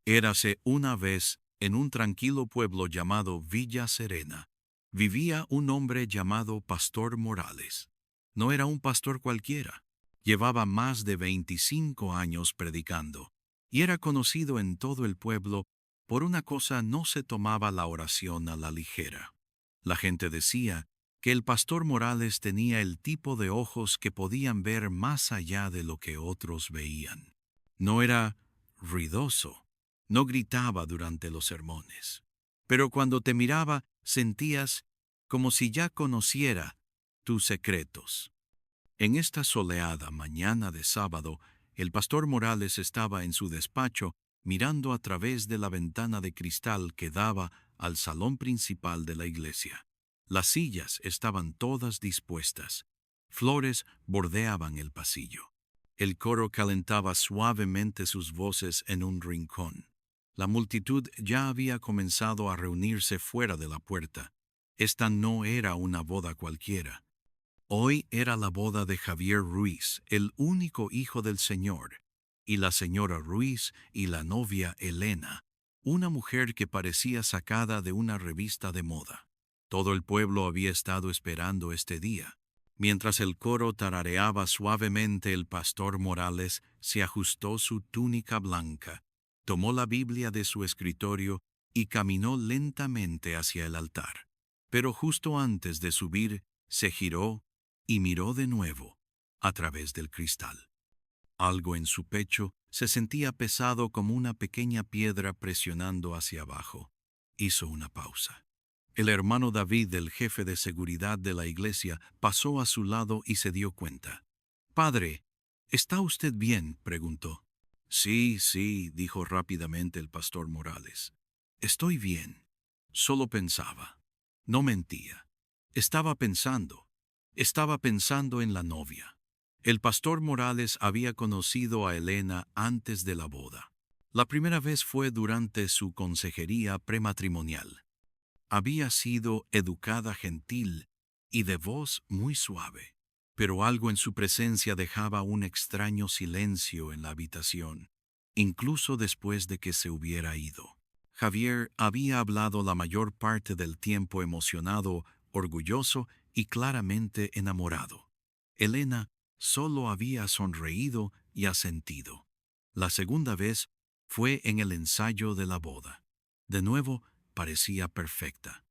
Érase una vez, en un tranquilo pueblo llamado Villa Serena, vivía un hombre llamado Pastor Morales. No era un pastor cualquiera. Llevaba más de 25 años predicando, y era conocido en todo el pueblo por una cosa: no se tomaba la oración a la ligera. La gente decía que el pastor Morales tenía el tipo de ojos que podían ver más allá de lo que otros veían. No era ruidoso, no gritaba durante los sermones, pero cuando te miraba sentías como si ya conociera tus secretos. En esta soleada mañana de sábado, el pastor Morales estaba en su despacho mirando a través de la ventana de cristal que daba al salón principal de la iglesia. Las sillas estaban todas dispuestas. Flores bordeaban el pasillo. El coro calentaba suavemente sus voces en un rincón. La multitud ya había comenzado a reunirse fuera de la puerta. Esta no era una boda cualquiera. Hoy era la boda de Javier Ruiz, el único hijo del Señor, y la señora Ruiz y la novia Elena, una mujer que parecía sacada de una revista de moda. Todo el pueblo había estado esperando este día. Mientras el coro tarareaba suavemente, el pastor Morales se ajustó su túnica blanca, tomó la Biblia de su escritorio y caminó lentamente hacia el altar. Pero justo antes de subir, se giró y miró de nuevo a través del cristal. Algo en su pecho se sentía pesado, como una pequeña piedra presionando hacia abajo. Hizo una pausa. El hermano David, el jefe de seguridad de la iglesia, pasó a su lado y se dio cuenta. «Padre, ¿está usted bien?», preguntó. «Sí, sí», dijo rápidamente el pastor Morales. «Estoy bien». Solo pensaba. No mentía. Estaba pensando. Estaba pensando en la novia. El pastor Morales había conocido a Elena antes de la boda. La primera vez fue durante su consejería prematrimonial. Había sido educada, gentil y de voz muy suave, pero algo en su presencia dejaba un extraño silencio en la habitación, incluso después de que se hubiera ido. Javier había hablado la mayor parte del tiempo emocionado, orgulloso y claramente enamorado. Elena solo había sonreído y asentido. La segunda vez fue en el ensayo de la boda. De nuevo, parecía perfecta.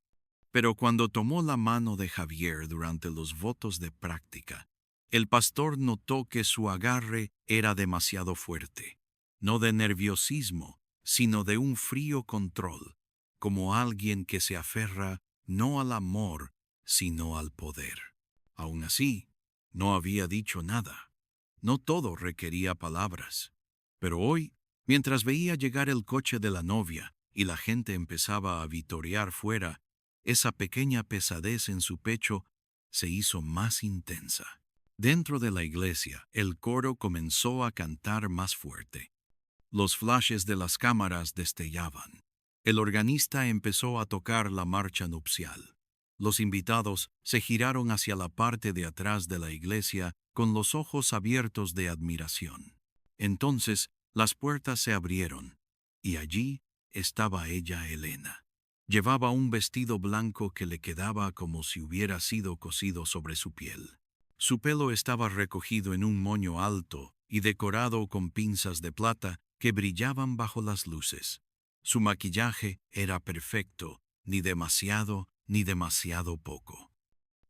Pero cuando tomó la mano de Javier durante los votos de práctica, el pastor notó que su agarre era demasiado fuerte, no de nerviosismo, sino de un frío control, como alguien que se aferra no al amor, sino al poder. Aún así, no había dicho nada. No todo requería palabras. Pero hoy, mientras veía llegar el coche de la novia y la gente empezaba a vitorear fuera, esa pequeña pesadez en su pecho se hizo más intensa. Dentro de la iglesia, el coro comenzó a cantar más fuerte. Los flashes de las cámaras destellaban. El organista empezó a tocar la marcha nupcial. Los invitados se giraron hacia la parte de atrás de la iglesia con los ojos abiertos de admiración. Entonces las puertas se abrieron, y allí estaba ella, Elena. Llevaba un vestido blanco que le quedaba como si hubiera sido cosido sobre su piel. Su pelo estaba recogido en un moño alto y decorado con pinzas de plata que brillaban bajo las luces. Su maquillaje era perfecto, ni demasiado poco.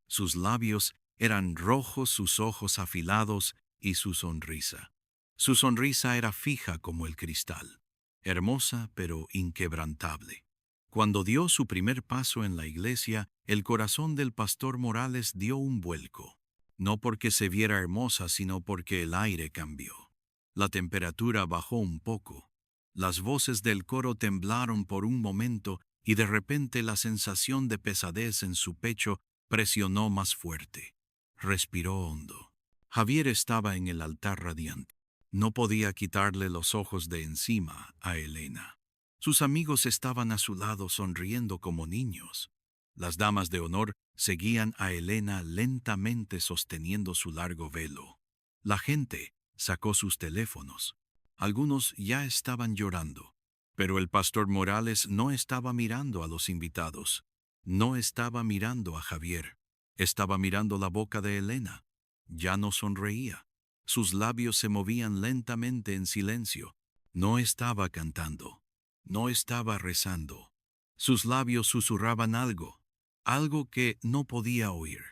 Sus labios eran rojos, sus ojos afilados y su sonrisa. Su sonrisa era fija como el cristal, hermosa pero inquebrantable. Cuando dio su primer paso en la iglesia, el corazón del pastor Morales dio un vuelco. No porque se viera hermosa, sino porque el aire cambió. La temperatura bajó un poco. Las voces del coro temblaron por un momento y de repente la sensación de pesadez en su pecho presionó más fuerte. Respiró hondo. Javier estaba en el altar radiante. No podía quitarle los ojos de encima a Elena. Sus amigos estaban a su lado sonriendo como niños. Las damas de honor seguían a Elena lentamente sosteniendo su largo velo. La gente sacó sus teléfonos. Algunos ya estaban llorando. Pero el pastor Morales no estaba mirando a los invitados. No estaba mirando a Javier. Estaba mirando la boca de Elena. Ya no sonreía. Sus labios se movían lentamente en silencio. No estaba cantando. No estaba rezando. Sus labios susurraban algo. Algo que no podía oír.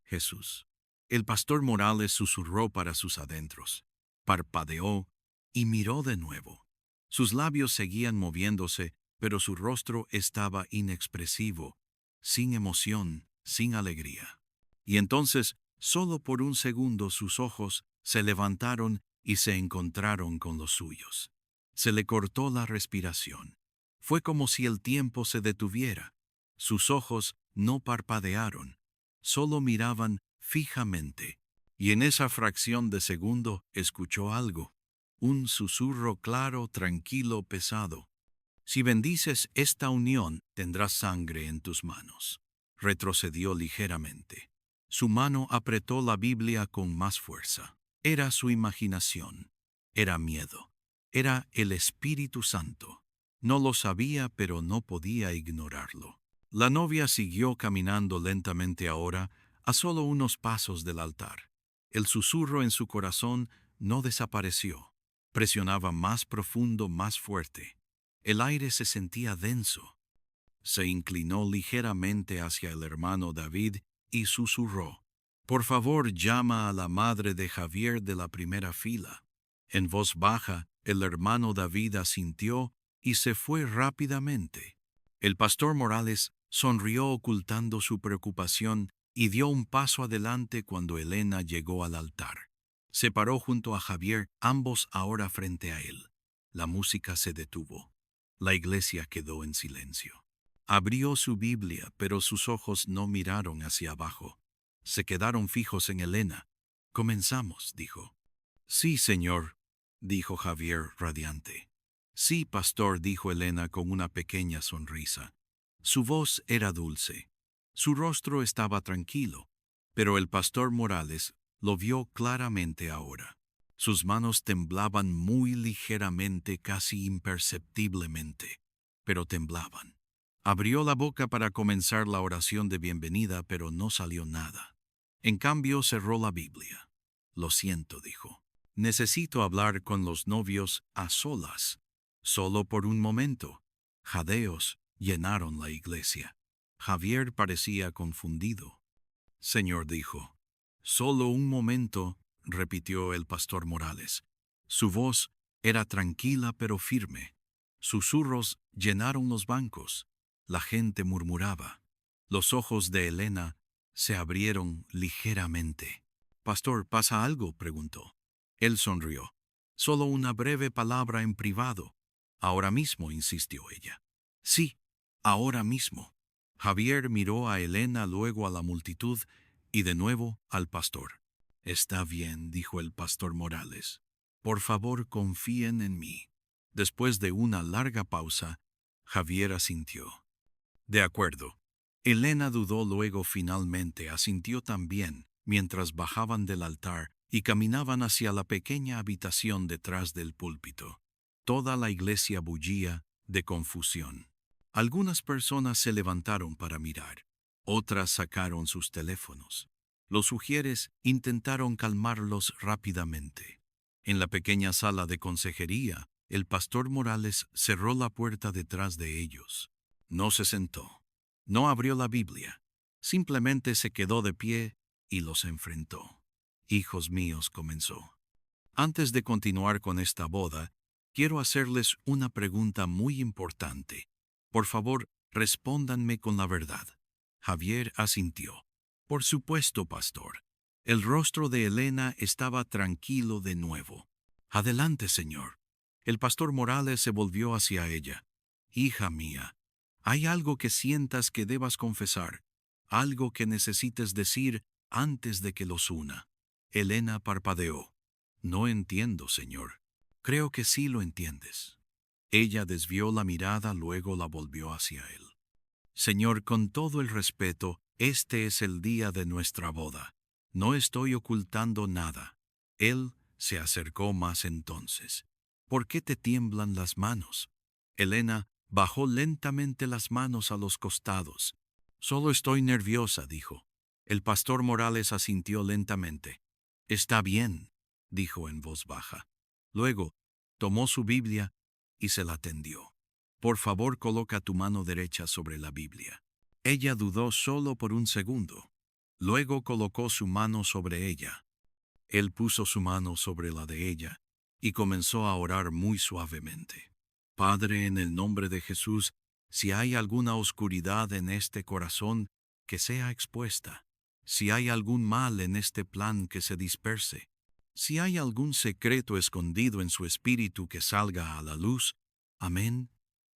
Jesús. El pastor Morales susurró para sus adentros. Parpadeó y miró de nuevo. Sus labios seguían moviéndose, pero su rostro estaba inexpresivo, sin emoción, sin alegría. Y entonces, solo por un segundo, sus ojos se levantaron y se encontraron con los suyos. Se le cortó la respiración. Fue como si el tiempo se detuviera. Sus ojos no parpadearon, solo miraban fijamente. Y en esa fracción de segundo escuchó algo. Un susurro claro, tranquilo, pesado. Si bendices esta unión, tendrás sangre en tus manos. Retrocedió ligeramente. Su mano apretó la Biblia con más fuerza. Era su imaginación. Era miedo. Era el Espíritu Santo. No lo sabía, pero no podía ignorarlo. La novia siguió caminando lentamente ahora, a solo unos pasos del altar. El susurro en su corazón no desapareció. Presionaba más profundo, más fuerte. El aire se sentía denso. Se inclinó ligeramente hacia el hermano David y susurró: «Por favor, llama a la madre de Javier de la primera fila». En voz baja, el hermano David asintió y se fue rápidamente. El pastor Morales sonrió ocultando su preocupación y dio un paso adelante cuando Elena llegó al altar. Se paró junto a Javier, ambos ahora frente a él. La música se detuvo. La iglesia quedó en silencio. Abrió su Biblia, pero sus ojos no miraron hacia abajo. Se quedaron fijos en Elena. «Comenzamos», dijo. «Sí, señor», dijo Javier radiante. «Sí, pastor», dijo Elena con una pequeña sonrisa. Su voz era dulce. Su rostro estaba tranquilo, pero el pastor Morales lo vio claramente ahora. Sus manos temblaban muy ligeramente, casi imperceptiblemente, pero temblaban. Abrió la boca para comenzar la oración de bienvenida, pero no salió nada. En cambio, cerró la Biblia. «Lo siento», dijo. «Necesito hablar con los novios a solas. Solo por un momento». Jadeos llenaron la iglesia. Javier parecía confundido. «Señor», dijo. «Solo un momento», repitió el pastor Morales. Su voz era tranquila pero firme. Susurros llenaron los bancos. La gente murmuraba. Los ojos de Elena se abrieron ligeramente. «Pastor, ¿pasa algo?», preguntó. Él sonrió. «Solo una breve palabra en privado». «Ahora mismo», insistió ella. «Sí, ahora mismo». Javier miró a Elena, luego a la multitud y de nuevo al pastor. «Está bien», dijo el pastor Morales. «Por favor, confíen en mí». Después de una larga pausa, Javier asintió. «De acuerdo». Elena dudó, luego finalmente asintió también, mientras bajaban del altar y caminaban hacia la pequeña habitación detrás del púlpito. Toda la iglesia bullía de confusión. Algunas personas se levantaron para mirar. Otras sacaron sus teléfonos. Los ujieres intentaron calmarlos rápidamente. En la pequeña sala de consejería, el pastor Morales cerró la puerta detrás de ellos. No se sentó. No abrió la Biblia. Simplemente se quedó de pie y los enfrentó. «Hijos míos», comenzó. «Antes de continuar con esta boda, quiero hacerles una pregunta muy importante. Por favor, respóndanme con la verdad». Javier asintió. «Por supuesto, pastor». El rostro de Elena estaba tranquilo de nuevo. «Adelante, señor». El pastor Morales se volvió hacia ella. «Hija mía, hay algo que sientas que debas confesar, algo que necesites decir antes de que los una». Elena parpadeó. «No entiendo, señor». «Creo que sí lo entiendes». Ella desvió la mirada, luego la volvió hacia él. «Señor, con todo el respeto, este es el día de nuestra boda. No estoy ocultando nada». Él se acercó más entonces. «¿Por qué te tiemblan las manos?». Elena bajó lentamente las manos a los costados. Solo estoy nerviosa, dijo. El pastor Morales asintió lentamente. Está bien, dijo en voz baja. Luego, tomó su Biblia y se la tendió. Por favor, coloca tu mano derecha sobre la Biblia. Ella dudó solo por un segundo. Luego colocó su mano sobre ella. Él puso su mano sobre la de ella y comenzó a orar muy suavemente. Padre, en el nombre de Jesús, si hay alguna oscuridad en este corazón, que sea expuesta. Si hay algún mal en este plan, que se disperse. Si hay algún secreto escondido en su espíritu, que salga a la luz. Amén.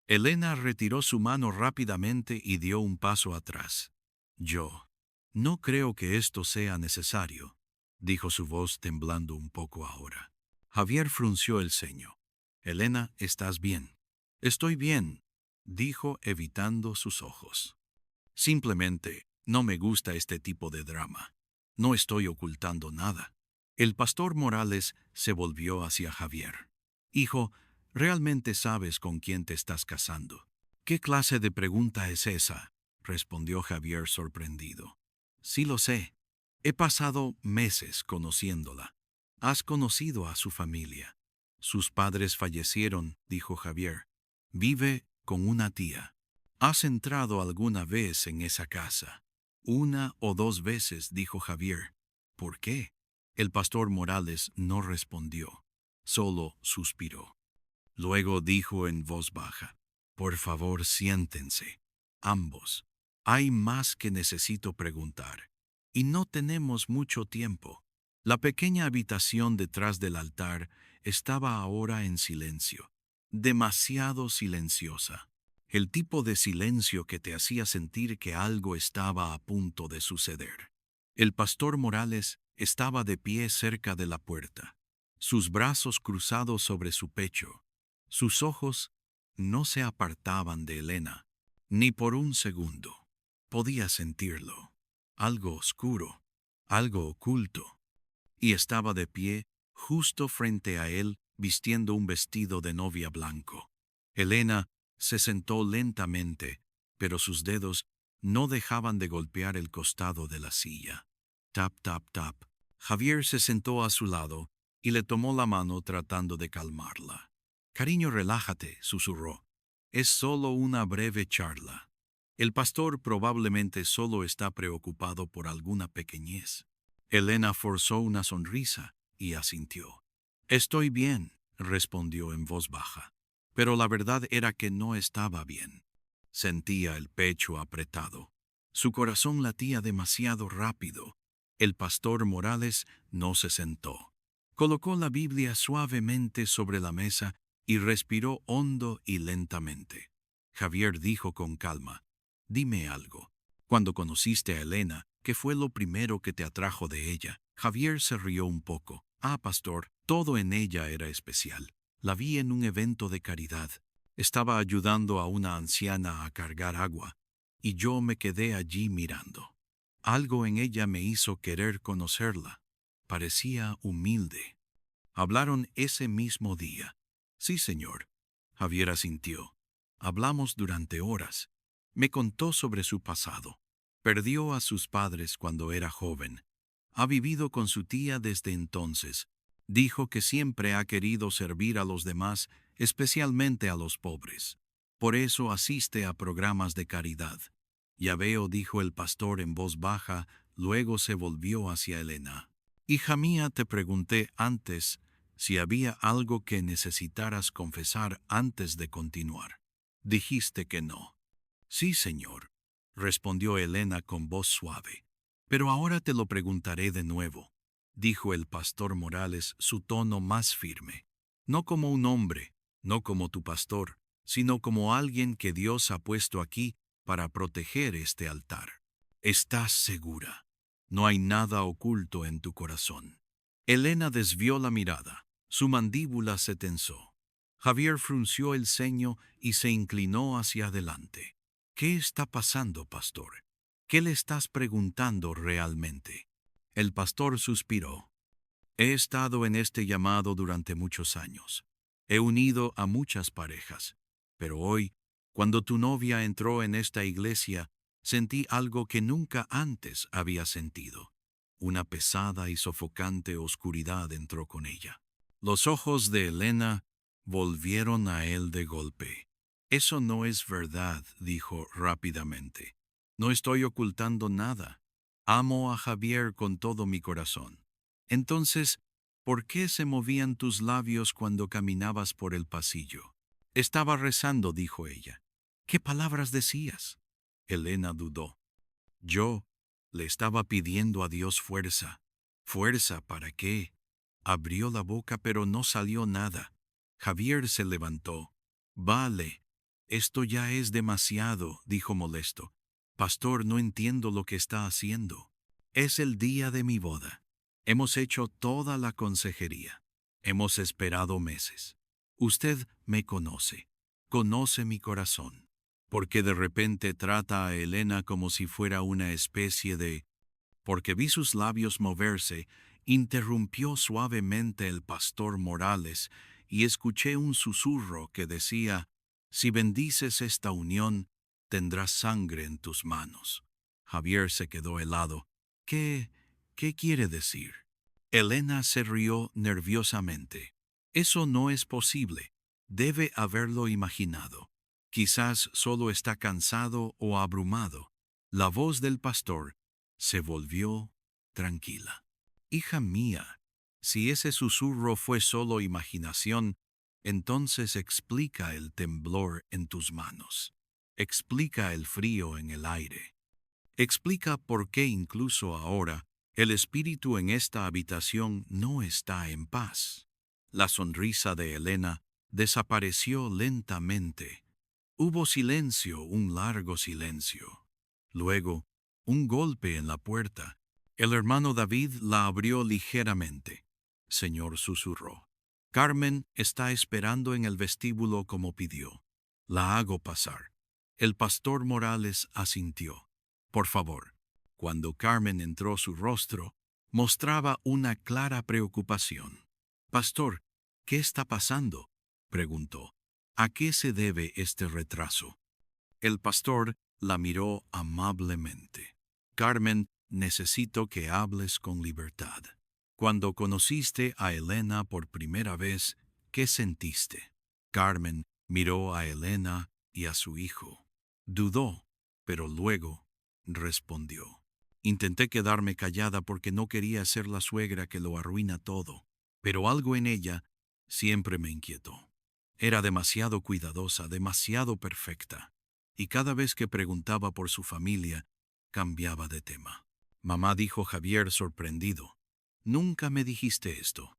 Elena retiró su mano rápidamente y dio un paso atrás. Yo no creo que esto sea necesario, dijo su voz temblando un poco ahora. Javier frunció el ceño. Elena, ¿estás bien? Estoy bien, dijo evitando sus ojos. Simplemente, no me gusta este tipo de drama. No estoy ocultando nada. El pastor Morales se volvió hacia Javier. Hijo, ¿realmente sabes con quién te estás casando? ¿Qué clase de pregunta es esa?, respondió Javier sorprendido. Sí lo sé. He pasado meses conociéndola. Has conocido a su familia. Sus padres fallecieron, dijo Javier. Vive con una tía. ¿Has entrado alguna vez en esa casa? 1 o 2 veces, dijo Javier. ¿Por qué? El pastor Morales no respondió, solo suspiró. Luego dijo en voz baja, por favor, siéntense, ambos. Hay más que necesito preguntar. Y no tenemos mucho tiempo. La pequeña habitación detrás del altar estaba ahora en silencio, demasiado silenciosa. El tipo de silencio que te hacía sentir que algo estaba a punto de suceder. El pastor Morales estaba de pie cerca de la puerta, sus brazos cruzados sobre su pecho. Sus ojos no se apartaban de Elena, ni por un segundo. Podía sentirlo. Algo oscuro, algo oculto. Y estaba de pie, justo frente a él, vistiendo un vestido de novia blanco. Elena se sentó lentamente, pero sus dedos no dejaban de golpear el costado de la silla. Tap, tap, tap. Javier se sentó a su lado y le tomó la mano tratando de calmarla. Cariño, relájate, susurró. Es solo una breve charla. El pastor probablemente solo está preocupado por alguna pequeñez. Elena forzó una sonrisa y asintió. Estoy bien, respondió en voz baja. Pero la verdad era que no estaba bien. Sentía el pecho apretado. Su corazón latía demasiado rápido. El pastor Morales no se sentó. Colocó la Biblia suavemente sobre la mesa y respiró hondo y lentamente. Javier dijo con calma, dime algo. Cuando conociste a Elena, ¿qué fue lo primero que te atrajo de ella? Javier se rió un poco. Pastor, todo en ella era especial. La vi en un evento de caridad. Estaba ayudando a una anciana a cargar agua, y yo me quedé allí mirando. Algo en ella me hizo querer conocerla. Parecía humilde. Hablaron ese mismo día. Sí, señor. Javier asintió. Hablamos durante horas. Me contó sobre su pasado. Perdió a sus padres cuando era joven. Ha vivido con su tía desde entonces. Dijo que siempre ha querido servir a los demás, especialmente a los pobres. Por eso asiste a programas de caridad. Ya veo, dijo el pastor en voz baja, luego se volvió hacia Elena. Hija mía, te pregunté antes si había algo que necesitaras confesar antes de continuar. Dijiste que no. Sí, señor, respondió Elena con voz suave. Pero ahora te lo preguntaré de nuevo, dijo el pastor Morales, su tono más firme. No como un hombre, no como tu pastor, sino como alguien que Dios ha puesto aquí para proteger este altar. ¿Estás segura? No hay nada oculto en tu corazón. Elena desvió la mirada. Su mandíbula se tensó. Javier frunció el ceño y se inclinó hacia adelante. ¿Qué está pasando, pastor? ¿Qué le estás preguntando realmente? El pastor suspiró. He estado en este llamado durante muchos años. He unido a muchas parejas, Pero hoy, cuando tu novia entró en esta iglesia, sentí algo que nunca antes había sentido. Una pesada y sofocante oscuridad entró con ella. Los ojos de Elena volvieron a él de golpe. Eso no es verdad, dijo rápidamente. No estoy ocultando nada. Amo a Javier con todo mi corazón. Entonces, ¿por qué se movían tus labios cuando caminabas por el pasillo? Estaba rezando, dijo ella. ¿Qué palabras decías? Elena dudó. Yo le estaba pidiendo a Dios fuerza. ¿Fuerza para qué? Abrió la boca pero no salió nada. Javier se levantó. Vale, esto ya es demasiado, dijo molesto. Pastor, no entiendo lo que está haciendo. Es el día de mi boda. Hemos hecho toda la consejería. Hemos esperado meses. Usted me conoce. Conoce mi corazón. ¿Por qué de repente trata a Elena como si fuera una especie de... Porque vi sus labios moverse, interrumpió suavemente el pastor Morales y escuché un susurro que decía, si bendices esta unión, tendrás sangre en tus manos. Javier se quedó helado. ¿Qué quiere decir? Elena se rió nerviosamente. Eso no es posible. Debe haberlo imaginado. Quizás solo está cansado o abrumado. La voz del pastor se volvió tranquila. Hija mía, si ese susurro fue solo imaginación, entonces explica el temblor en tus manos. Explica el frío en el aire. Explica por qué incluso ahora el espíritu en esta habitación no está en paz. La sonrisa de Elena desapareció lentamente. Hubo silencio, un largo silencio. Luego, un golpe en la puerta. El hermano David la abrió ligeramente. Señor, susurró. Carmen está esperando en el vestíbulo como pidió. La hago pasar. El pastor Morales asintió. Por favor. Cuando Carmen entró, su rostro mostraba una clara preocupación. Pastor, ¿qué está pasando? Preguntó. ¿A qué se debe este retraso? El pastor la miró amablemente. Carmen, necesito que hables con libertad. Cuando conociste a Elena por primera vez, ¿qué sentiste? Carmen miró a Elena y a su hijo. Dudó, pero luego respondió. Intenté quedarme callada porque no quería ser la suegra que lo arruina todo, pero algo en ella siempre me inquietó. Era demasiado cuidadosa, demasiado perfecta, y cada vez que preguntaba por su familia, cambiaba de tema. Mamá, dijo Javier sorprendido. Nunca me dijiste esto.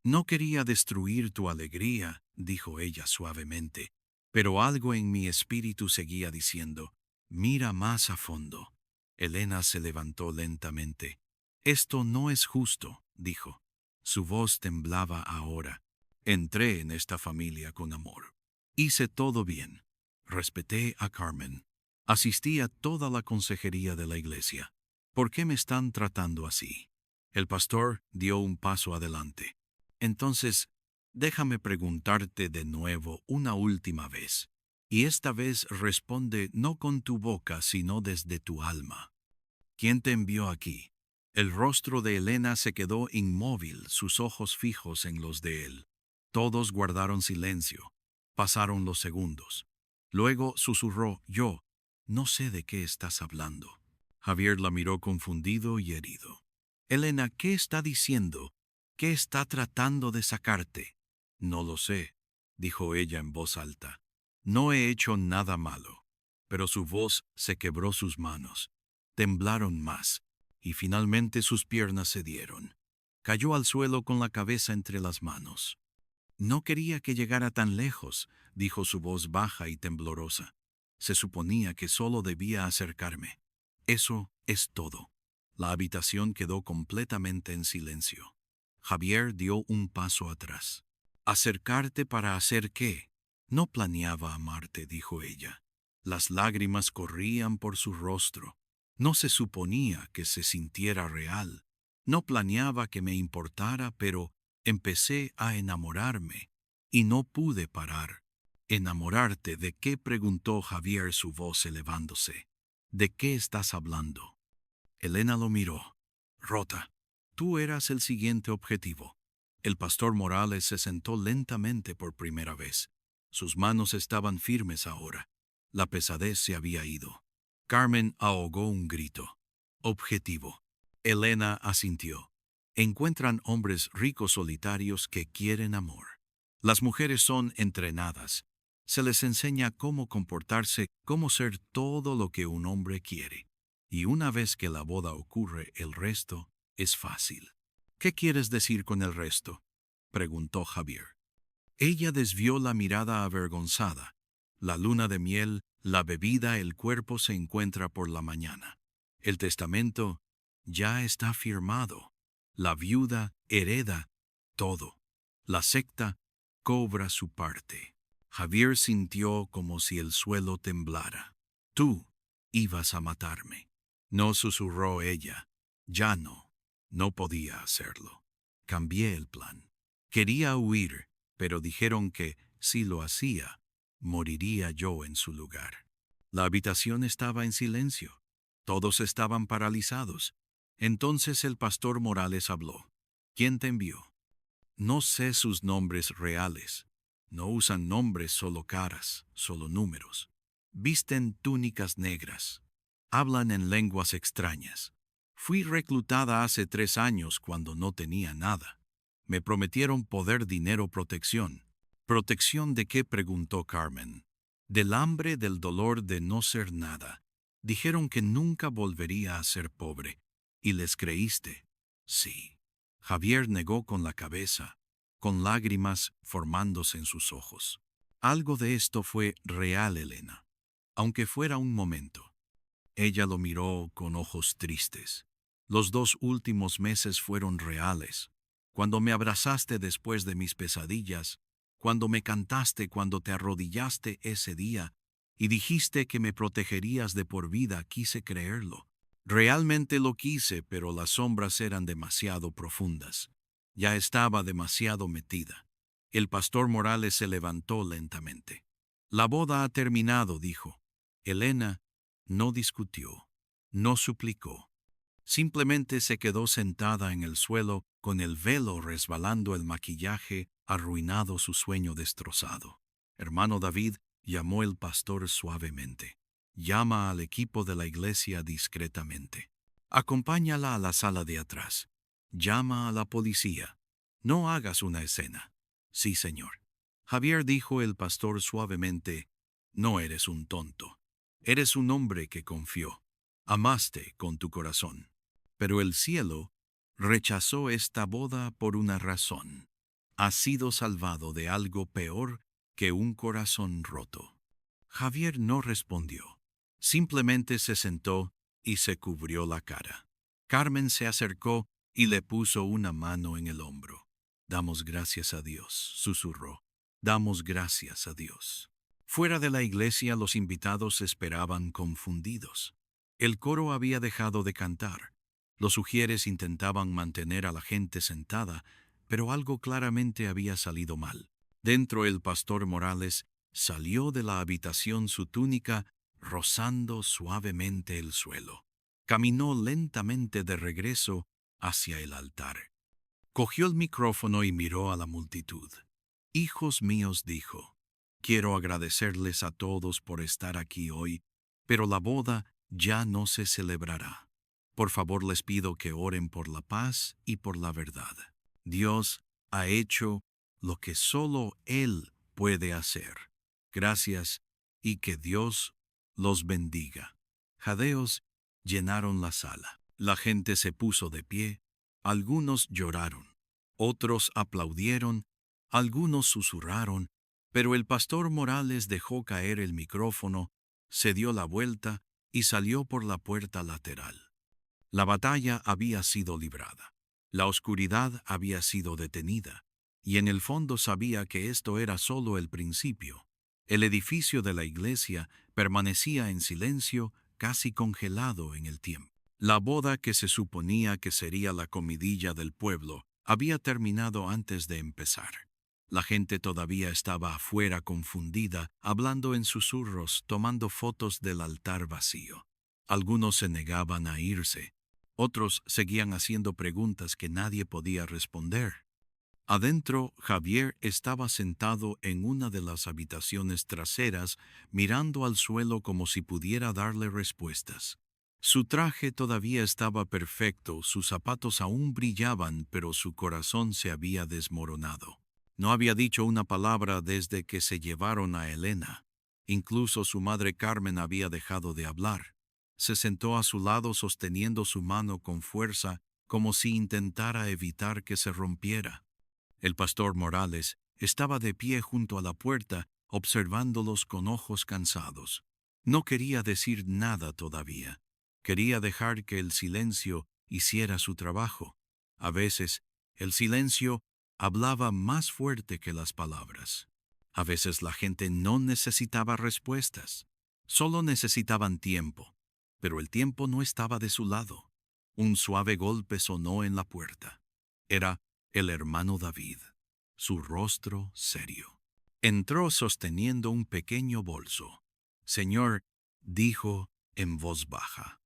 No quería destruir tu alegría, dijo ella suavemente, pero algo en mi espíritu seguía diciendo, mira más a fondo. Elena se levantó lentamente. Esto no es justo, dijo. Su voz temblaba ahora. Entré en esta familia con amor. Hice todo bien. Respeté a Carmen. Asistí a toda la consejería de la iglesia. ¿Por qué me están tratando así? El pastor dio un paso adelante. Entonces, déjame preguntarte de nuevo una última vez. Y esta vez responde no con tu boca, sino desde tu alma. ¿Quién te envió aquí? El rostro de Elena se quedó inmóvil, sus ojos fijos en los de él. Todos guardaron silencio. Pasaron los segundos. Luego susurró, yo, no sé de qué estás hablando. Javier la miró confundido y herido. Elena, ¿qué está diciendo? ¿Qué está tratando de sacarte? No lo sé, dijo ella en voz alta. No he hecho nada malo. Pero su voz se quebró, sus manos temblaron más, y finalmente sus piernas cedieron. Cayó al suelo con la cabeza entre las manos. No quería que llegara tan lejos, dijo su voz baja y temblorosa. Se suponía que solo debía acercarme. Eso es todo. La habitación quedó completamente en silencio. Javier dio un paso atrás. ¿Acercarte para hacer qué? No planeaba amarte, dijo ella. Las lágrimas corrían por su rostro. No se suponía que se sintiera real. No planeaba que me importara, pero empecé a enamorarme y no pude parar. ¿Enamorarte de qué? Preguntó Javier, su voz elevándose. ¿De qué estás hablando? Elena lo miró. Rota. Tú eras el siguiente objetivo. El pastor Morales se sentó lentamente por primera vez. Sus manos estaban firmes ahora. La pesadez se había ido. Carmen ahogó un grito. Objetivo. Elena asintió. Encuentran hombres ricos solitarios que quieren amor. Las mujeres son entrenadas. Se les enseña cómo comportarse, cómo ser todo lo que un hombre quiere. Y una vez que la boda ocurre, el resto es fácil. ¿Qué quieres decir con el resto? Preguntó Javier. Ella desvió la mirada avergonzada. La luna de miel, la bebida, el cuerpo se encuentra por la mañana. El testamento ya está firmado. La viuda hereda todo. La secta cobra su parte. Javier sintió como si el suelo temblara. Tú ibas a matarme. No, susurró ella. Ya no. No podía hacerlo. Cambié el plan. Quería huir, pero dijeron que, si lo hacía, moriría yo en su lugar. La habitación estaba en silencio. Todos estaban paralizados. Entonces el pastor Morales habló. ¿Quién te envió? No sé sus nombres reales. No usan nombres, solo caras, solo números. Visten túnicas negras. Hablan en lenguas extrañas. Fui reclutada hace 3 años cuando no tenía nada. Me prometieron poder, dinero, protección. ¿Protección de qué? Preguntó Carmen. Del hambre, del dolor de no ser nada. Dijeron que nunca volvería a ser pobre. ¿Y les creíste? Sí. Javier negó con la cabeza, con lágrimas formándose en sus ojos. Algo de esto fue real, Elena, aunque fuera un momento. Ella lo miró con ojos tristes. Los 2 últimos meses fueron reales. Cuando me abrazaste después de mis pesadillas, cuando me cantaste, cuando te arrodillaste ese día y dijiste que me protegerías de por vida, quise creerlo. Realmente lo quise, pero las sombras eran demasiado profundas. Ya estaba demasiado metida. El pastor Morales se levantó lentamente. La boda ha terminado, dijo. Elena no discutió, no suplicó. Simplemente se quedó sentada en el suelo, con el velo resbalando, el maquillaje arruinado, su sueño destrozado. Hermano David, llamó el pastor suavemente. Llama al equipo de la iglesia discretamente. Acompáñala a la sala de atrás. Llama a la policía. No hagas una escena. Sí, señor. Javier, dijo el pastor suavemente, no eres un tonto. Eres un hombre que confió. Amaste con tu corazón. Pero el cielo rechazó esta boda por una razón. Has sido salvado de algo peor que un corazón roto. Javier no respondió. Simplemente se sentó y se cubrió la cara. Carmen se acercó y le puso una mano en el hombro. Damos gracias a Dios, susurró. Damos gracias a Dios. Fuera de la iglesia los invitados esperaban confundidos. El coro había dejado de cantar. Los ujieres intentaban mantener a la gente sentada, pero algo claramente había salido mal. Dentro, el pastor Morales salió de la habitación, su túnica rozando suavemente el suelo. Caminó lentamente de regreso hacia el altar. Cogió el micrófono y miró a la multitud. Hijos míos, dijo, quiero agradecerles a todos por estar aquí hoy, pero la boda ya no se celebrará. Por favor, les pido que oren por la paz y por la verdad. Dios ha hecho lo que solo Él puede hacer. Gracias, y que Dios los bendiga. Jadeos llenaron la sala. La gente se puso de pie. Algunos lloraron. Otros aplaudieron. Algunos susurraron. Pero el pastor Morales dejó caer el micrófono, se dio la vuelta y salió por la puerta lateral. La batalla había sido librada. La oscuridad había sido detenida, y en el fondo sabía que esto era solo el principio. El edificio de la iglesia permanecía en silencio, casi congelado en el tiempo. La boda, que se suponía que sería la comidilla del pueblo, había terminado antes de empezar. La gente todavía estaba afuera confundida, hablando en susurros, tomando fotos del altar vacío. Algunos se negaban a irse. Otros seguían haciendo preguntas que nadie podía responder. Adentro, Javier estaba sentado en una de las habitaciones traseras, mirando al suelo como si pudiera darle respuestas. Su traje todavía estaba perfecto, sus zapatos aún brillaban, pero su corazón se había desmoronado. No había dicho una palabra desde que se llevaron a Elena. Incluso su madre Carmen había dejado de hablar. Se sentó a su lado sosteniendo su mano con fuerza, como si intentara evitar que se rompiera. El pastor Morales estaba de pie junto a la puerta, observándolos con ojos cansados. No quería decir nada todavía. Quería dejar que el silencio hiciera su trabajo. A veces, el silencio hablaba más fuerte que las palabras. A veces la gente no necesitaba respuestas. Solo necesitaban tiempo. Pero el tiempo no estaba de su lado. Un suave golpe sonó en la puerta. Era el hermano David, su rostro serio. Entró sosteniendo un pequeño bolso. Señor, dijo en voz baja.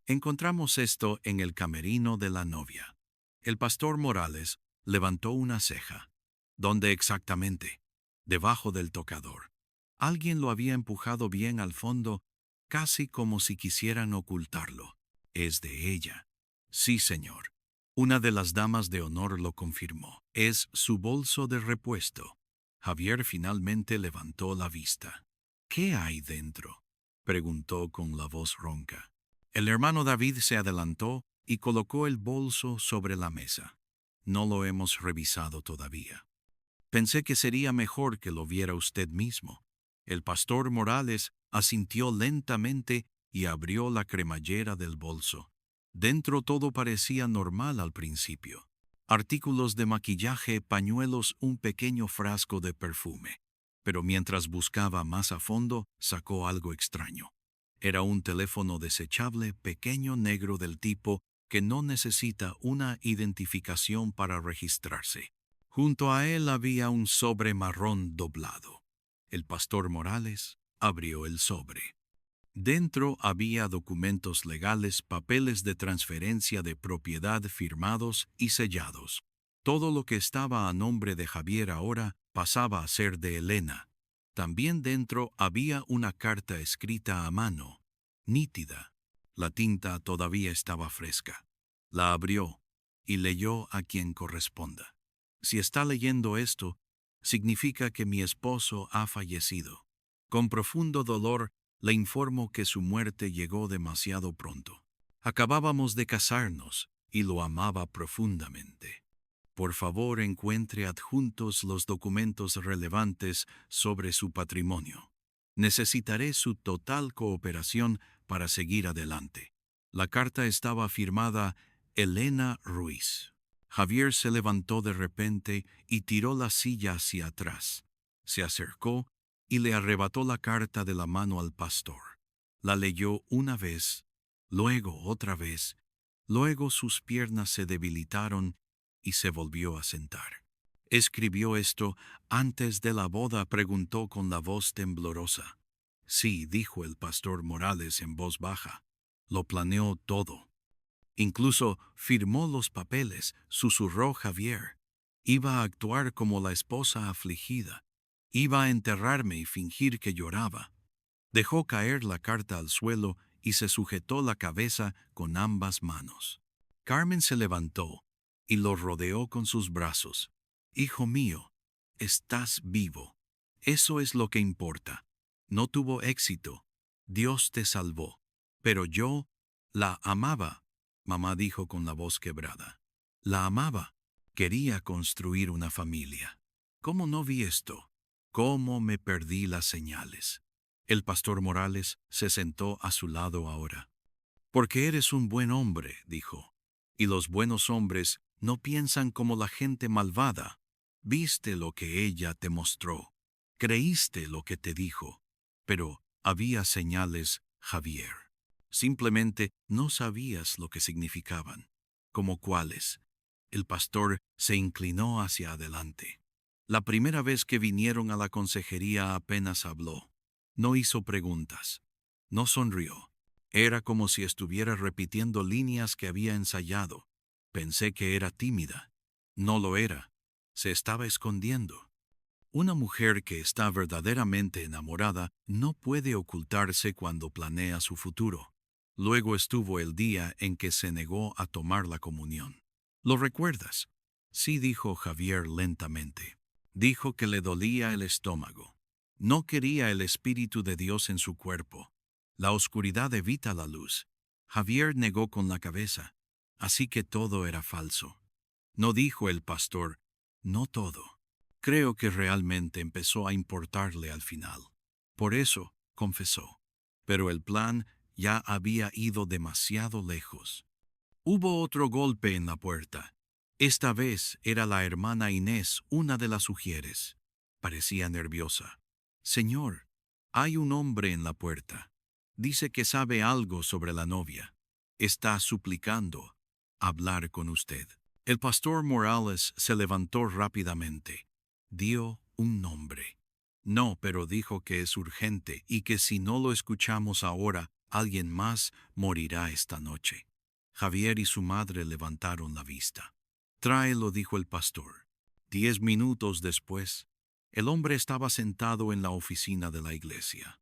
Encontramos esto en el camerino de la novia. El pastor Morales levantó una ceja. ¿Dónde exactamente? Debajo del tocador. Alguien lo había empujado bien al fondo, casi como si quisieran ocultarlo. Es de ella. Sí, señor. Una de las damas de honor lo confirmó. Es su bolso de repuesto. Javier finalmente levantó la vista. ¿Qué hay dentro?, preguntó con la voz ronca. El hermano David se adelantó y colocó el bolso sobre la mesa. No lo hemos revisado todavía. Pensé que sería mejor que lo viera usted mismo. El pastor Morales asintió lentamente y abrió la cremallera del bolso. Dentro todo parecía normal al principio. Artículos de maquillaje, pañuelos, un pequeño frasco de perfume. Pero mientras buscaba más a fondo, sacó algo extraño. Era un teléfono desechable pequeño negro del tipo que no necesita una identificación para registrarse. Junto a él había un sobre marrón doblado. El pastor Morales abrió el sobre. Dentro había documentos legales, papeles de transferencia de propiedad firmados y sellados. Todo lo que estaba a nombre de Javier ahora pasaba a ser de Elena. También dentro había una carta escrita a mano, nítida. La tinta todavía estaba fresca. La abrió y leyó a quien corresponda. Si está leyendo esto, significa que mi esposo ha fallecido. Con profundo dolor, le informo que su muerte llegó demasiado pronto. Acabábamos de casarnos y lo amaba profundamente. Por favor, encuentre adjuntos los documentos relevantes sobre su patrimonio. Necesitaré su total cooperación para seguir adelante. La carta estaba firmada Elena Ruiz. Javier se levantó de repente y tiró la silla hacia atrás. Se acercó y le arrebató la carta de la mano al pastor. La leyó una vez, luego otra vez, luego sus piernas se debilitaron y se volvió a sentar. ¿Escribió esto antes de la boda?, preguntó con la voz temblorosa. Sí, dijo el pastor Morales en voz baja. Lo planeó todo. Incluso firmó los papeles, susurró Javier. Iba a actuar como la esposa afligida. Iba a enterrarme y fingir que lloraba. Dejó caer la carta al suelo y se sujetó la cabeza con ambas manos. Carmen se levantó y lo rodeó con sus brazos. Hijo mío, estás vivo. Eso es lo que importa. No tuvo éxito. Dios te salvó. Pero yo la amaba, mamá dijo con la voz quebrada. La amaba. Quería construir una familia. ¿Cómo no vi esto? ¿Cómo me perdí las señales? El pastor Morales se sentó a su lado ahora. Porque eres un buen hombre, dijo. Y los buenos hombres no piensan como la gente malvada. Viste lo que ella te mostró. Creíste lo que te dijo. Pero había señales, Javier. Simplemente no sabías lo que significaban. ¿Como cuáles? El pastor se inclinó hacia adelante. La primera vez que vinieron a la consejería apenas habló. No hizo preguntas. No sonrió. Era como si estuviera repitiendo líneas que había ensayado. Pensé que era tímida. No lo era. Se estaba escondiendo. Una mujer que está verdaderamente enamorada no puede ocultarse cuando planea su futuro. Luego estuvo el día en que se negó a tomar la comunión. ¿Lo recuerdas? Sí, dijo Javier lentamente. Dijo que le dolía el estómago. No quería el Espíritu de Dios en su cuerpo. La oscuridad evita la luz. Javier negó con la cabeza. Así que todo era falso. No, dijo el pastor, no todo. Creo que realmente empezó a importarle al final. Por eso, confesó. Pero el plan ya había ido demasiado lejos. Hubo otro golpe en la puerta. Esta vez era la hermana Inés, una de las ujieres. Parecía nerviosa. Señor, hay un hombre en la puerta. Dice que sabe algo sobre la novia. Está suplicando hablar con usted. El pastor Morales se levantó rápidamente. Dio un nombre. No, pero dijo que es urgente y que si no lo escuchamos ahora, alguien más morirá esta noche. Javier y su madre levantaron la vista. Tráelo, dijo el pastor. 10 minutos después, el hombre estaba sentado en la oficina de la iglesia.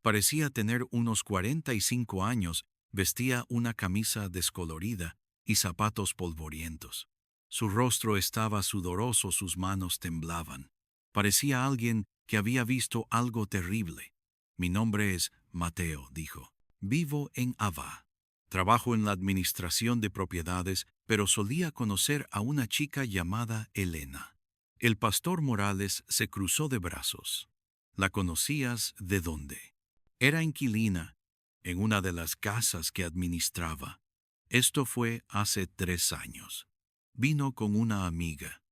Parecía tener unos 45 años, vestía una camisa descolorida y zapatos polvorientos. Su rostro estaba sudoroso, sus manos temblaban. Parecía alguien que había visto algo terrible. Mi nombre es Mateo, dijo. Vivo en Ava. Trabajo en la administración de propiedades, pero solía conocer a una chica llamada Elena. El pastor Morales se cruzó de brazos. ¿La conocías de dónde? Era inquilina en una de las casas que administraba. Esto fue hace 3 años. Vino con una amiga.